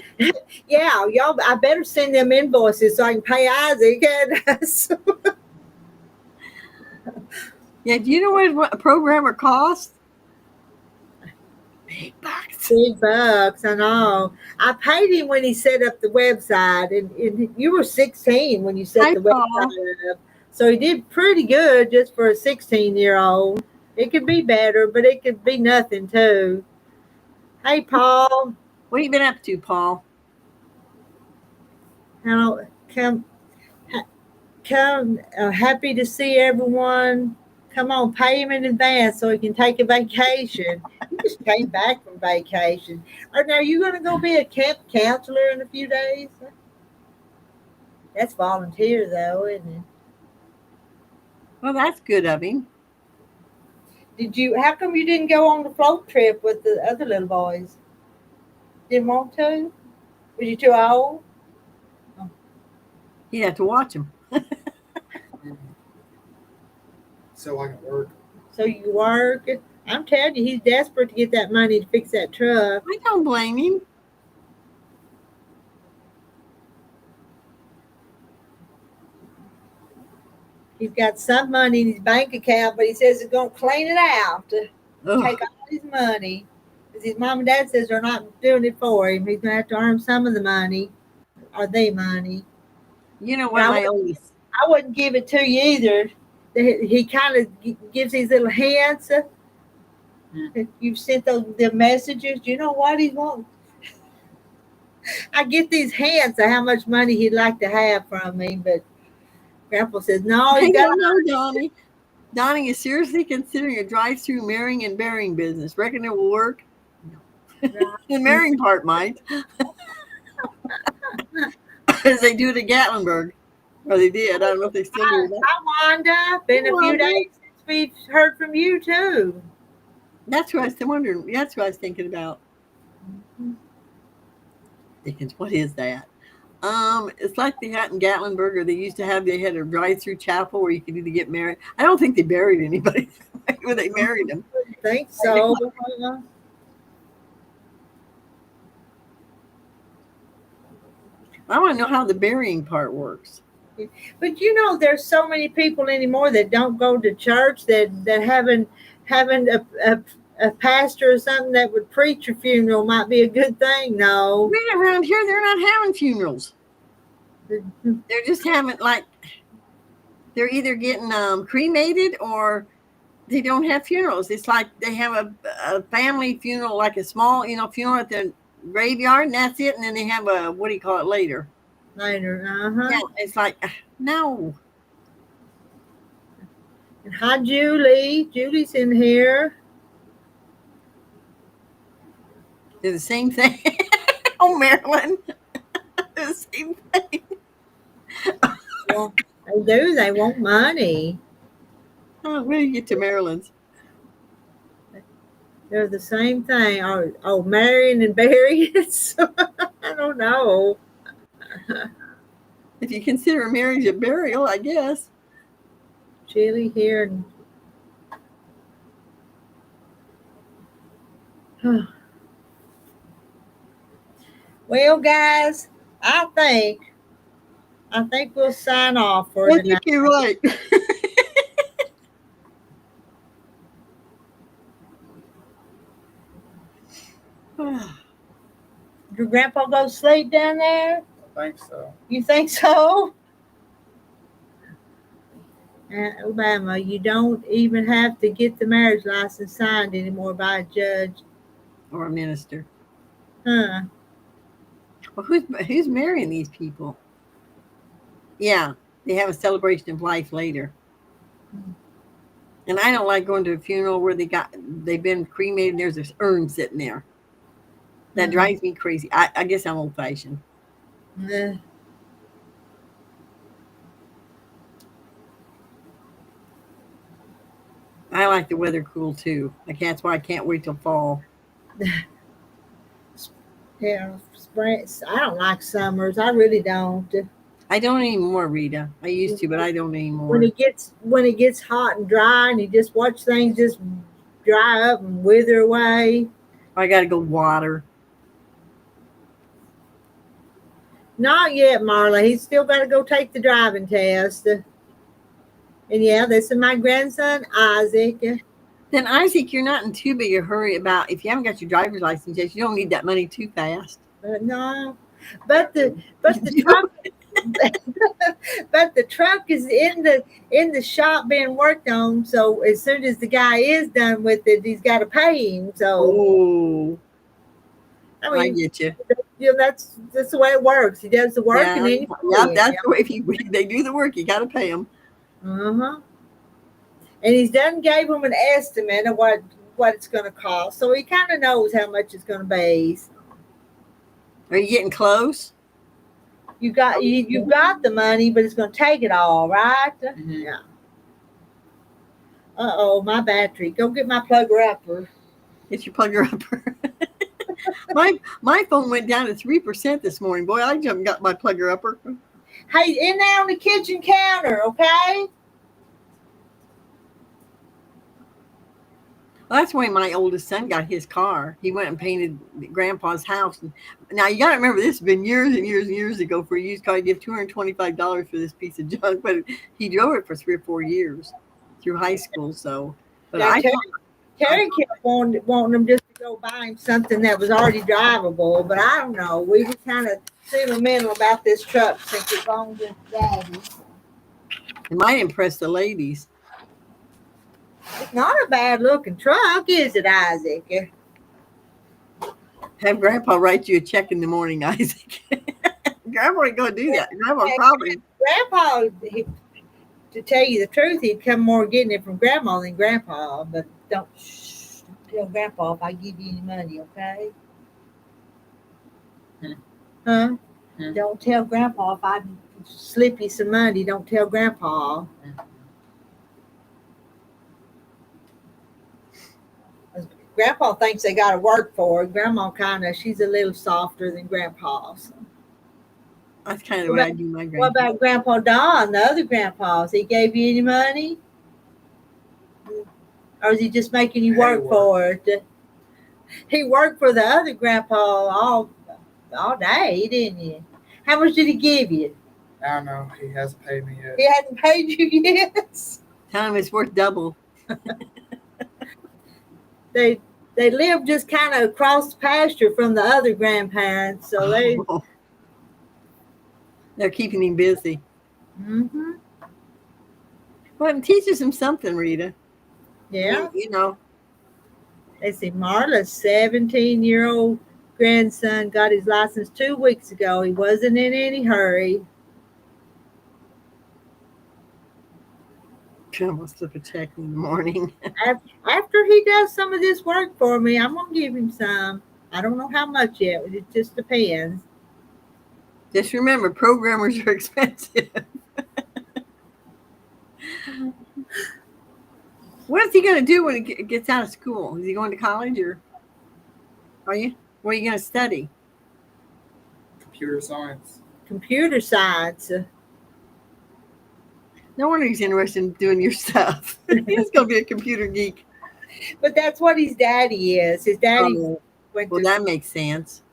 [SPEAKER 1] Yeah, y'all. I better send them invoices so I can pay Isaac.
[SPEAKER 2] Yeah, do you know what a programmer costs? $8.
[SPEAKER 1] $3, I know. I paid him when he set up the website, and you were 16 when you set the website up. So he did pretty good just for a 16-year-old. It could be better, but it could be nothing too. Hey, Paul.
[SPEAKER 2] What have you been up to, Paul?
[SPEAKER 1] Hello, come. Happy to see everyone. Come on, pay him in advance so he can take a vacation. He just came back from vacation. Or now, you going to go be a camp counselor in a few days? That's volunteer, though, isn't it?
[SPEAKER 2] Well, that's good of him.
[SPEAKER 1] How come you didn't go on the float trip with the other little boys? Didn't want to? Was you too old?
[SPEAKER 2] You have to watch him.
[SPEAKER 4] So I can work.
[SPEAKER 1] So you work? I'm telling you, he's desperate to get that money to fix that truck.
[SPEAKER 2] I don't blame him.
[SPEAKER 1] He's got some money in his bank account, but he says he's going to clean it out to take all his money. Because his mom and dad says they're not doing it for him. He's going to have to earn some of the money, or the money.
[SPEAKER 2] You know what,
[SPEAKER 1] I wouldn't give it to you either. He kind of gives these little hints. You've sent the messages. You know what he wants? I get these hints of how much money he'd like to have from me, but Grandpa says, no,
[SPEAKER 2] I
[SPEAKER 1] you got
[SPEAKER 2] don't know, Donnie. Donnie is seriously considering a drive-through marrying and burying business. Reckon it will work? No. The marrying part might. As they do it at Gatlinburg. Or they did. I don't know if they still do that.
[SPEAKER 1] Hi, Wanda. Been a few days since we've heard from you, too.
[SPEAKER 2] That's what I was wondering. That's what I was thinking about. Dickens, what is that? It's like they had in Gatlinburg, or they had a drive-through chapel where you could either get married. I don't think they buried anybody when they married them.
[SPEAKER 1] I think so.
[SPEAKER 2] I want to know how the burying part works.
[SPEAKER 1] But there's so many people anymore that don't go to church that having a pastor or something that would preach your funeral might be a good thing. No,
[SPEAKER 2] Around here they're not having funerals. They're just having they're either getting cremated or they don't have funerals. It's like they have a family funeral, like a small funeral at the graveyard, and that's it. And then they have a what do you call it later?
[SPEAKER 1] Later,
[SPEAKER 2] Yeah, it's like no.
[SPEAKER 1] And hi, Julie. Julie's in here.
[SPEAKER 2] They're the same thing. Oh, Marilyn. They're the same thing.
[SPEAKER 1] Well, they do. They want money.
[SPEAKER 2] Oh, where do you get to Maryland's?
[SPEAKER 1] They're the same thing. Oh, marrying and burying. I don't know.
[SPEAKER 2] If you consider marriage a burial, I guess.
[SPEAKER 1] Chili here and well, guys, I think we'll sign off for
[SPEAKER 2] I
[SPEAKER 1] tonight.
[SPEAKER 2] think you're right.
[SPEAKER 1] Your grandpa go to sleep down there?
[SPEAKER 4] I think so.
[SPEAKER 1] You think so? Alabama, you don't even have to get the marriage license signed anymore by a judge.
[SPEAKER 2] Or a minister.
[SPEAKER 1] Huh.
[SPEAKER 2] Well, who's marrying these people? Yeah, they have a celebration of life later. And I don't like going to a funeral where they've been cremated and there's this urn sitting there. That drives me crazy. I guess I'm old fashioned. I like the weather cool too. Like that's why I can't wait till fall.
[SPEAKER 1] Yeah, spring. I don't like summers. I really don't.
[SPEAKER 2] I don't anymore, Rita. I used to, but I don't anymore.
[SPEAKER 1] When it gets hot and dry, and you just watch things just dry up and wither away.
[SPEAKER 2] I got to go water.
[SPEAKER 1] Not yet, Marla. He's still got to go take the driving test. And yeah, this is my grandson, Isaac.
[SPEAKER 2] Then, Isaac, you're not in too big a hurry about if you haven't got your driver's license yet. You don't need that money too fast.
[SPEAKER 1] No, but the truck, but the truck is in the shop being worked on. So as soon as the guy is done with it, he's got to pay him. So,
[SPEAKER 2] I get you.
[SPEAKER 1] You know, that's the way it works. He does the work, and then you
[SPEAKER 2] pay him. That's the way. If they do the work, you got to pay them.
[SPEAKER 1] And he's done gave him an estimate of what it's going to cost, so he kind of knows how much it's going to be.
[SPEAKER 2] Are you getting close?
[SPEAKER 1] You got the money, but it's going to take it all, right?
[SPEAKER 4] Mm-hmm.
[SPEAKER 1] Yeah. My battery. Go get my plugger upper.
[SPEAKER 2] Get your plugger upper. my phone went down to 3% this morning. Boy, I jumped and got my plugger upper.
[SPEAKER 1] Hey, in there on the kitchen counter, okay?
[SPEAKER 2] Well, that's when my oldest son got his car. He went and painted Grandpa's house. Now, you got to remember, this has been years and years and years ago for a used car. You give $225 for this piece of junk, but he drove it for 3 or 4 years through high school. So, but
[SPEAKER 1] Terry kept wanting him just to go buy him something that was already drivable, but I don't know. We just kind of sentimental about this truck since it belongs to Daddy.
[SPEAKER 2] It might impress the ladies.
[SPEAKER 1] It's not a bad looking truck, is it, Isaac?
[SPEAKER 2] Have Grandpa write you a check in the morning, Isaac. Grandpa ain't gonna do that.
[SPEAKER 1] Grandpa, to tell you the truth, he'd come more getting it from Grandma than Grandpa. But don't tell Grandpa if I give you any money, okay? Huh? Don't tell Grandpa if I slip you some money. Don't tell Grandpa. Grandpa thinks they got to work for her. Grandma she's a little softer than Grandpa. So.
[SPEAKER 2] That's kind of the way I do my grandpa.
[SPEAKER 1] What about Grandpa Don, the other grandpas? He gave you any money? Or is he just making you work for it? He worked for the other grandpa all day, didn't he? How much did he give you?
[SPEAKER 4] I don't know. He hasn't paid me yet.
[SPEAKER 1] He hadn't paid you yet?
[SPEAKER 2] Tell him it's worth double.
[SPEAKER 1] They live just kind of across the pasture from the other grandparents, so
[SPEAKER 2] they're keeping him busy.
[SPEAKER 1] Mm-hmm.
[SPEAKER 2] Well, it teaches him something, Rita.
[SPEAKER 1] Yeah.
[SPEAKER 2] You know.
[SPEAKER 1] They see Marla's 17-year-old grandson got his license 2 weeks ago. He wasn't in any hurry.
[SPEAKER 2] I must have a check in the morning.
[SPEAKER 1] After he does some of this work for me, I'm going to give him some. I don't know how much yet. It just depends.
[SPEAKER 2] Just remember, programmers are expensive. What is he going to do when he gets out of school? Is he going to college or are you? What are you going to study?
[SPEAKER 4] Computer science.
[SPEAKER 1] Computer science.
[SPEAKER 2] No wonder he's interested in doing your stuff. He's going to be a computer geek.
[SPEAKER 1] But that's what his daddy is. His daddy went
[SPEAKER 2] Well,
[SPEAKER 1] to.
[SPEAKER 2] that makes sense.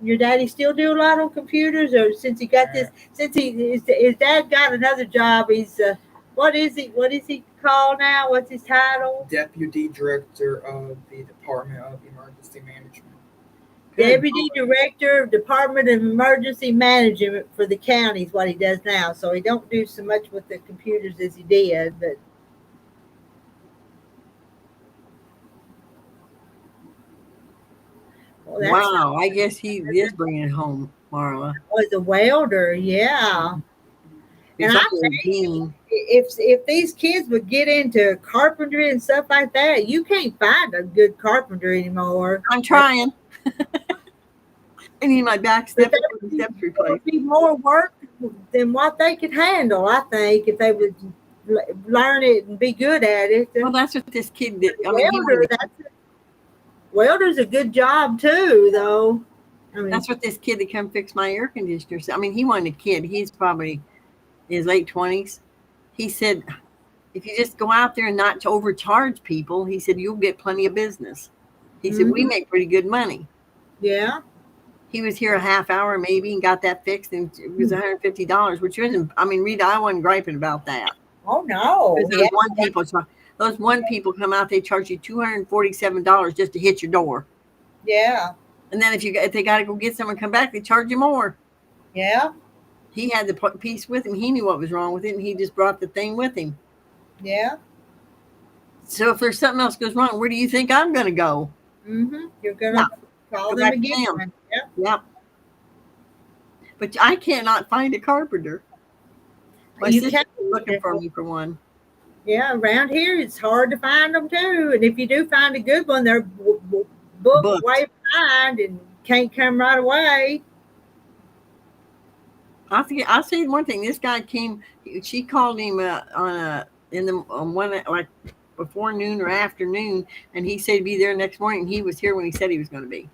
[SPEAKER 1] Your daddy still do a lot on computers, or since he got this, since his dad got another job, he's what is he called now? What's his title?
[SPEAKER 4] Deputy Director of the Department of Emergency Management.
[SPEAKER 1] Deputy Director of Department of Emergency Management for the county is what he does now. So he don't do so much with the computers as he did, but.
[SPEAKER 2] Well, wow, I guess he is bringing it home, Marla.
[SPEAKER 1] Was a welder, yeah. And I think if these kids would get into carpentry and stuff like that, you can't find a good carpenter anymore.
[SPEAKER 2] I'm trying. I need my back steps replaced.
[SPEAKER 1] It would be more work than what they could handle, I think, if they would learn it and be good at it.
[SPEAKER 2] Well, that's what this kid did.
[SPEAKER 1] Welder's a good job too, though. I mean,
[SPEAKER 2] that's what this kid that come fix my air conditioner said. I mean, he wasn't a kid. He's probably in his late 20s. He said, if you just go out there and not to overcharge people, he said, you'll get plenty of business. He said, we make pretty good money.
[SPEAKER 1] Yeah.
[SPEAKER 2] He was here a half hour maybe and got that fixed, and it was $150, which wasn't, I mean, Rita, I wasn't griping about that.
[SPEAKER 1] Oh, no.
[SPEAKER 2] Those one people come out, they charge you $247 just to hit your door.
[SPEAKER 1] Yeah.
[SPEAKER 2] And then if they got to go get someone come back, they charge you more.
[SPEAKER 1] Yeah.
[SPEAKER 2] He had the piece with him. He knew what was wrong with it, and he just brought the thing with him.
[SPEAKER 1] Yeah.
[SPEAKER 2] So if there's something else goes wrong, where do you think I'm going to go?
[SPEAKER 1] Mm-hmm. You're going to call them again.
[SPEAKER 2] Yeah. But I cannot find a carpenter. My sister's looking for me for one.
[SPEAKER 1] Yeah, around here it's hard to find them too. And if you do find a good one, they're booked way behind and can't come right away.
[SPEAKER 2] I'll say one thing. This guy came. She called him on one like before noon or afternoon, and he said he'd be there next morning. He was here when he said he was going to be.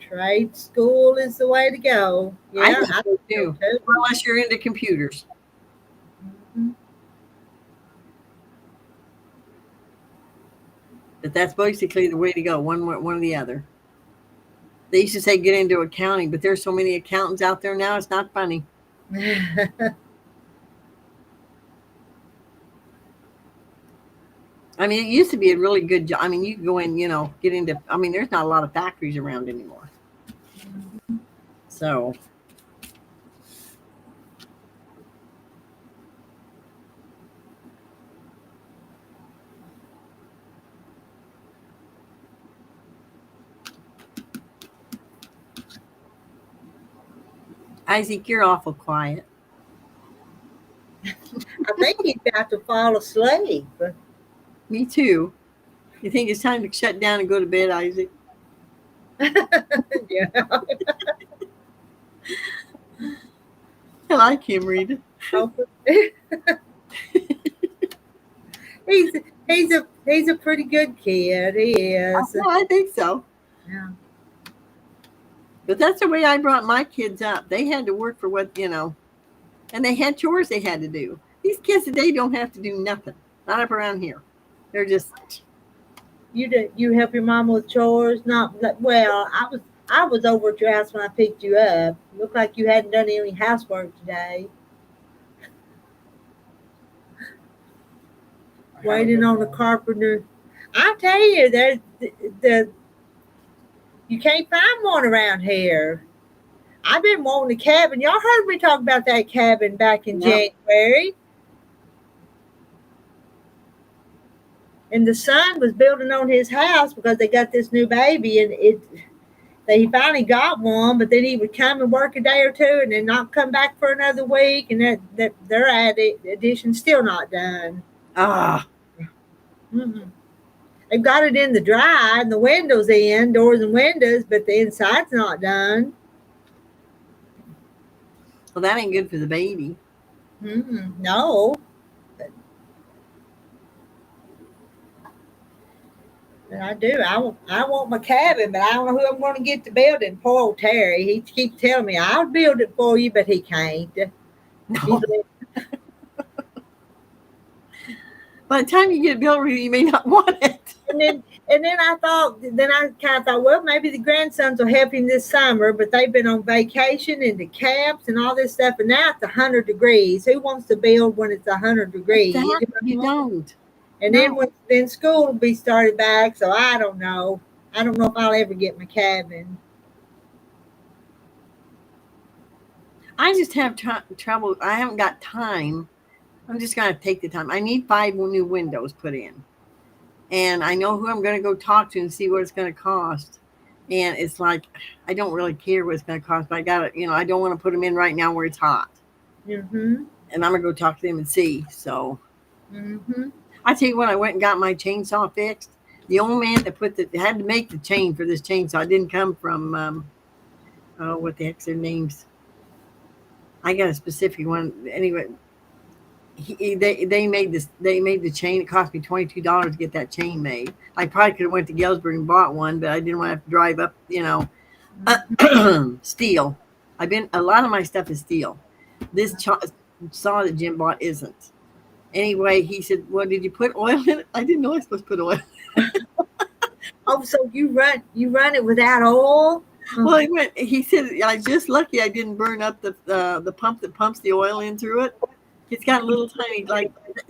[SPEAKER 1] Trade school is the way to go. Yeah,
[SPEAKER 2] I think so too. Unless you're into computers.
[SPEAKER 1] Mm-hmm.
[SPEAKER 2] But that's basically the way to go. One or the other. They used to say get into accounting, but there's so many accountants out there now. It's not funny. I mean, it used to be a really good job. I mean, you could go in, get into. I mean, there's not a lot of factories around anymore. So. Isaac, you're awful quiet.
[SPEAKER 1] I think he's about to fall asleep.
[SPEAKER 2] Me too. You think it's time to shut down and go to bed, Isaac?
[SPEAKER 1] Yeah.
[SPEAKER 2] I like him, Rita.
[SPEAKER 1] He's a pretty good kid. He is.
[SPEAKER 2] I think so.
[SPEAKER 1] Yeah.
[SPEAKER 2] But that's the way I brought my kids up. They had to work for what, and they had chores they had to do. These kids today don't have to do nothing. Not up around here. They're just.
[SPEAKER 1] You help your mama with chores? Well, I was over at your house when I picked you up. Looked like you hadn't done any housework today. Waiting on the carpenter. I tell you, you can't find one around here. I've been wanting a cabin. Y'all heard me talk about that cabin back in January. And the son was building on his house because they got this new baby, and he finally got one, but then he would come and work a day or two and then not come back for another week, and that their addition's still not done.
[SPEAKER 2] Ah.
[SPEAKER 1] Mm-hmm. They've got it in the dry and the windows in, doors and windows, but the inside's not done.
[SPEAKER 2] Well, that ain't good for the baby.
[SPEAKER 1] No. But I do. I want my cabin, but I don't know who I'm going to get to build it. Poor old Terry. He keeps telling me, I'll build it for you, but he can't.
[SPEAKER 2] No. By the time you get it built, you may not want it.
[SPEAKER 1] And then I kind of thought, well, maybe the grandsons will help him this summer, but they've been on vacation and the camps and all this stuff, and now it's 100 degrees. Who wants to build when it's 100 degrees?
[SPEAKER 2] You don't.
[SPEAKER 1] And then school will be started back, so I don't know. I don't know if I'll ever get my cabin.
[SPEAKER 2] I just have trouble. I haven't got time. I'm just going to take the time. I need 5 new windows put in. And I know who I'm going to go talk to and see what it's going to cost. And it's like, I don't really care what it's going to cost, but I got to, I don't want to put them in right now where it's hot.
[SPEAKER 1] Mm-hmm.
[SPEAKER 2] And I'm going to go talk to them and see. So, I tell you what, I went and got my chainsaw fixed. The old man that had to make the chain for this chainsaw. It didn't come from, what the heck's their names? I got a specific one. Anyway, they made this. They made the chain. It cost me $22 to get that chain made. I probably could have went to Galesburg and bought one, but I didn't want to have to drive up. Steel. A lot of my stuff is steel. This saw that Jim bought isn't. Anyway, he said, "Well, did you put oil in it?" I didn't know I was supposed to put oil.
[SPEAKER 1] Oh, so you run it without oil?
[SPEAKER 2] Well, he said, "I'm just lucky I didn't burn up the pump that pumps the oil in through it. It's got a little tiny,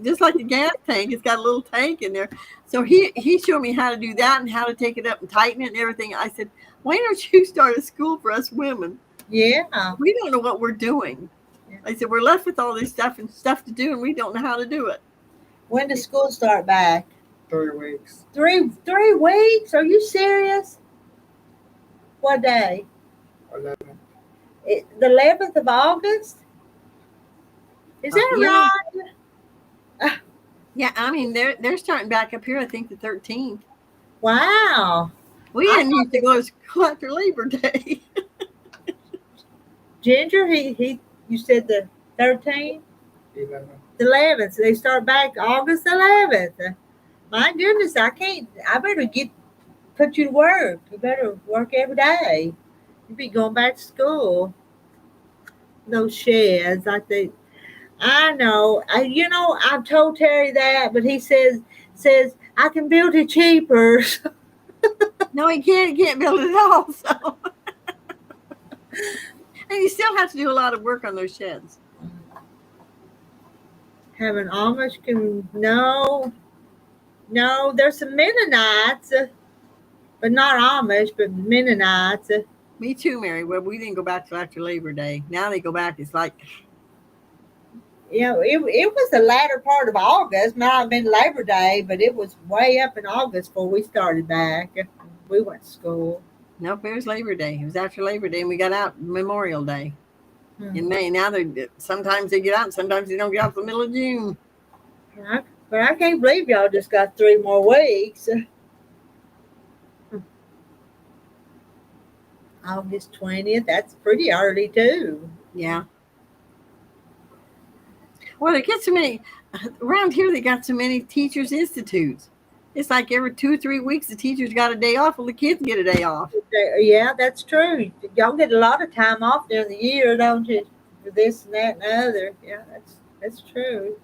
[SPEAKER 2] just like the gas tank. It's got a little tank in there." So he showed me how to do that and how to take it up and tighten it and everything. I said, "Why don't you start a school for us women?
[SPEAKER 1] Yeah,
[SPEAKER 2] we don't know what we're doing." Yeah. I said, "We're left with all this stuff to do, and we don't know how to do it."
[SPEAKER 1] When does school start back?
[SPEAKER 4] 3 weeks.
[SPEAKER 1] 3 weeks? Are you serious? What day?
[SPEAKER 4] 11th.
[SPEAKER 1] The 11th of August? Is that right?
[SPEAKER 2] Yeah, I mean they're starting back up here. I think the 13th.
[SPEAKER 1] Wow.
[SPEAKER 2] We didn't used to go to school after Labor Day.
[SPEAKER 1] Ginger, you said the 13th?
[SPEAKER 4] 11th.
[SPEAKER 1] The 11th. So they start back August 11th. My goodness, I better put you to work. You better work every day. You'd be going back to school. Those sheds, I know. I've told Terry that, but he says I can build it cheaper.
[SPEAKER 2] No, he can't build it at all. So, and you still have to do a lot of work on those sheds.
[SPEAKER 1] Having Amish no, there's some Mennonites, but not Amish, but Mennonites.
[SPEAKER 2] Me too, Mary. Well, we didn't go back till after Labor Day. Now they go back. It's like,
[SPEAKER 1] it was the latter part of August. Might have been Labor Day, but it was way up in August before we started back. We went to school.
[SPEAKER 2] Nope, it was Labor Day. It was after Labor Day, and we got out Memorial Day in May. Now sometimes they get out, and sometimes they don't get out the middle of June.
[SPEAKER 1] But I can't believe y'all just got 3 more weeks. August 20th. That's pretty early too.
[SPEAKER 2] Yeah. Well, they get so many around here. They got so many teachers' institutes. It's like every 2 or 3 weeks, the teachers got a day off. Well, the kids get a day off.
[SPEAKER 1] Yeah, that's true. Y'all get a lot of time off during the year, don't you? For this and that and the other. Yeah, that's true.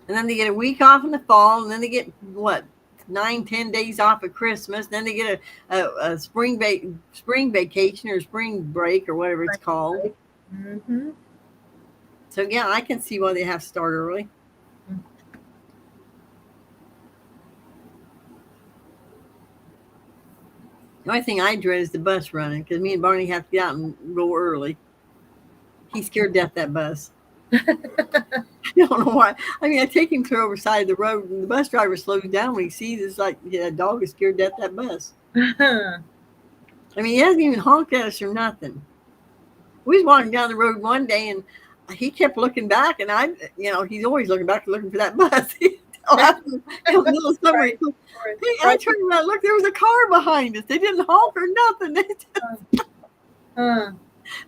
[SPEAKER 2] And then they get a week off in the fall, and then they get 9-10 days off at Christmas. Then they get a spring vacation or spring break or whatever it's called.
[SPEAKER 1] Mm-hmm.
[SPEAKER 2] So yeah, I can see why they have to start early. The only thing I dread is the bus running, because me and Barney have to get out and go early. He's scared to death, that bus. I don't know why. I mean, I take him clear over the side of the road, and the bus driver slows down when he sees it's like that dog is scared to death, that bus. I mean, he hasn't even honked at us or nothing. We was walking down the road one day, and he kept looking back, and he's always looking back, looking for that bus. It was a little summary. Hey, I turned around, look, there was a car behind us. They didn't honk or nothing.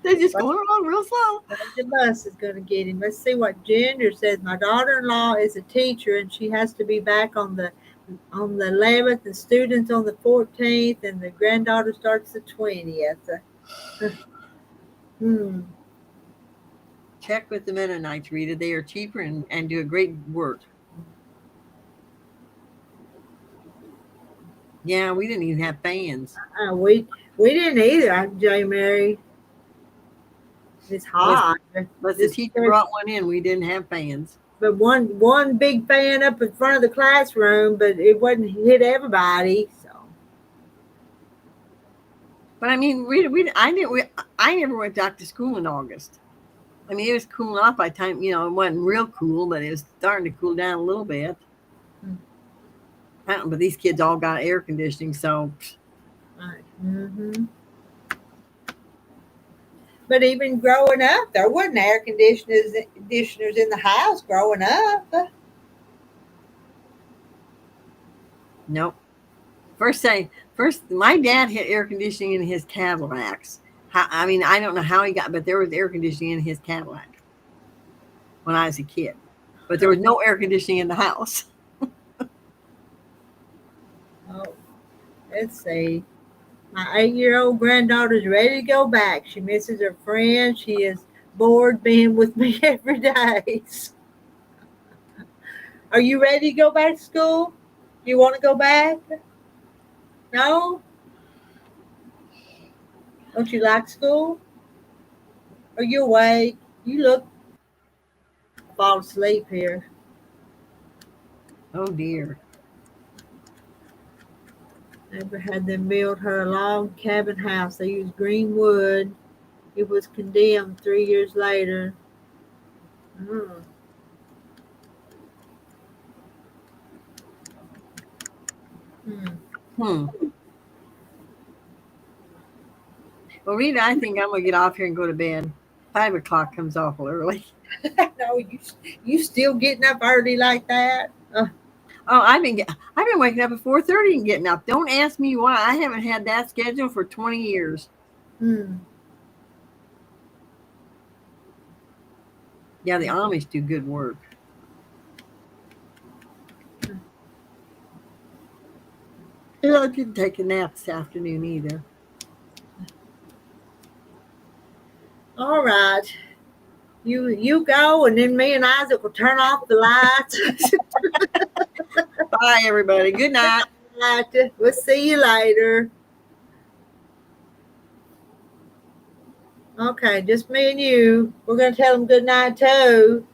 [SPEAKER 2] They're just going along real slow.
[SPEAKER 1] The bus is going to get him. Let's see what Ginger says. My daughter-in-law is a teacher, and she has to be back on the 11th, and students on the 14th, and the granddaughter starts the 20th.
[SPEAKER 2] Check with the Mennonites, Rita. They are cheaper and do a great work. Yeah, we didn't even have fans.
[SPEAKER 1] We didn't either, J. Mary. It's hot.
[SPEAKER 2] But the teacher brought one in. We didn't have fans.
[SPEAKER 1] But one big fan up in front of the classroom, but it wouldn't hit everybody. So.
[SPEAKER 2] But I mean, I never went back to school in August. I mean, it was cooling off by the time, it wasn't real cool, but it was starting to cool down a little bit. I don't know, but these kids all got air conditioning, so.
[SPEAKER 1] But even growing up, there wasn't air conditioners in the house growing up.
[SPEAKER 2] Nope. First, my dad had air conditioning in his Cadillacs. I mean, I don't know how he got, but there was air conditioning in his Cadillac when I was a kid. But there was no air conditioning in the house.
[SPEAKER 1] Let's see. My 8-year-old granddaughter's ready to go back. She misses her friends. She is bored being with me every day. Are you ready to go back to school? You want to go back? No? Don't you like school? Are you awake? You look fall asleep here.
[SPEAKER 2] Oh dear.
[SPEAKER 1] Never had them build her a log cabin house. They used green wood. It was condemned 3 years later.
[SPEAKER 2] Well, Rita, I think I'm going to get off here and go to bed. 5 o'clock comes awful early.
[SPEAKER 1] No, you still getting up early like that?
[SPEAKER 2] I've been waking up at 4:30 and getting up. Don't ask me why. I haven't had that schedule for 20 years. Yeah, the Amish do good work. I didn't take a nap this afternoon either.
[SPEAKER 1] All right. You go, and then me and Isaac will turn off the lights.
[SPEAKER 2] Bye, everybody. Good night.
[SPEAKER 1] We'll see you later. Okay, just me and you. We're going to tell them good night, too.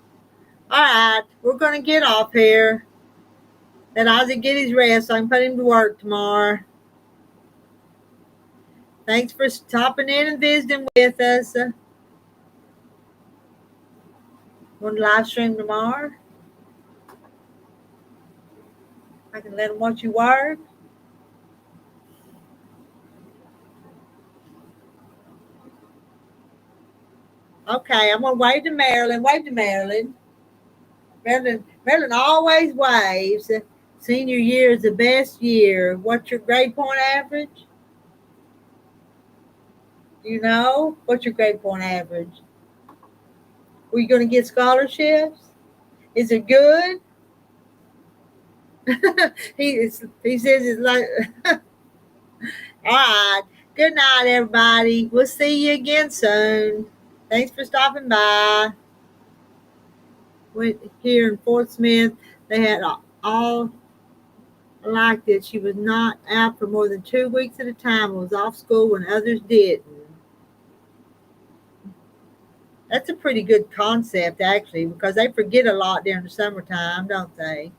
[SPEAKER 1] All right, we're going to get off here. Let Isaac get his rest so I can put him to work tomorrow. Thanks for stopping in and visiting with us. Want to live stream tomorrow? I can let them watch you work. Okay, I'm going to wave to Marilyn. Wave to Marilyn. Marilyn always waves. Senior year is the best year. What's your grade point average? Do you know? What's your grade point average? Were you going to get scholarships? Is it good? He says it's like, all right. Good night, everybody. We'll see you again soon. Thanks for stopping by. Here in Fort Smith, they had all liked it. She was not out for more than 2 weeks at a time and was off school when others didn't. That's a pretty good concept, actually, because they forget a lot during the summertime, don't they?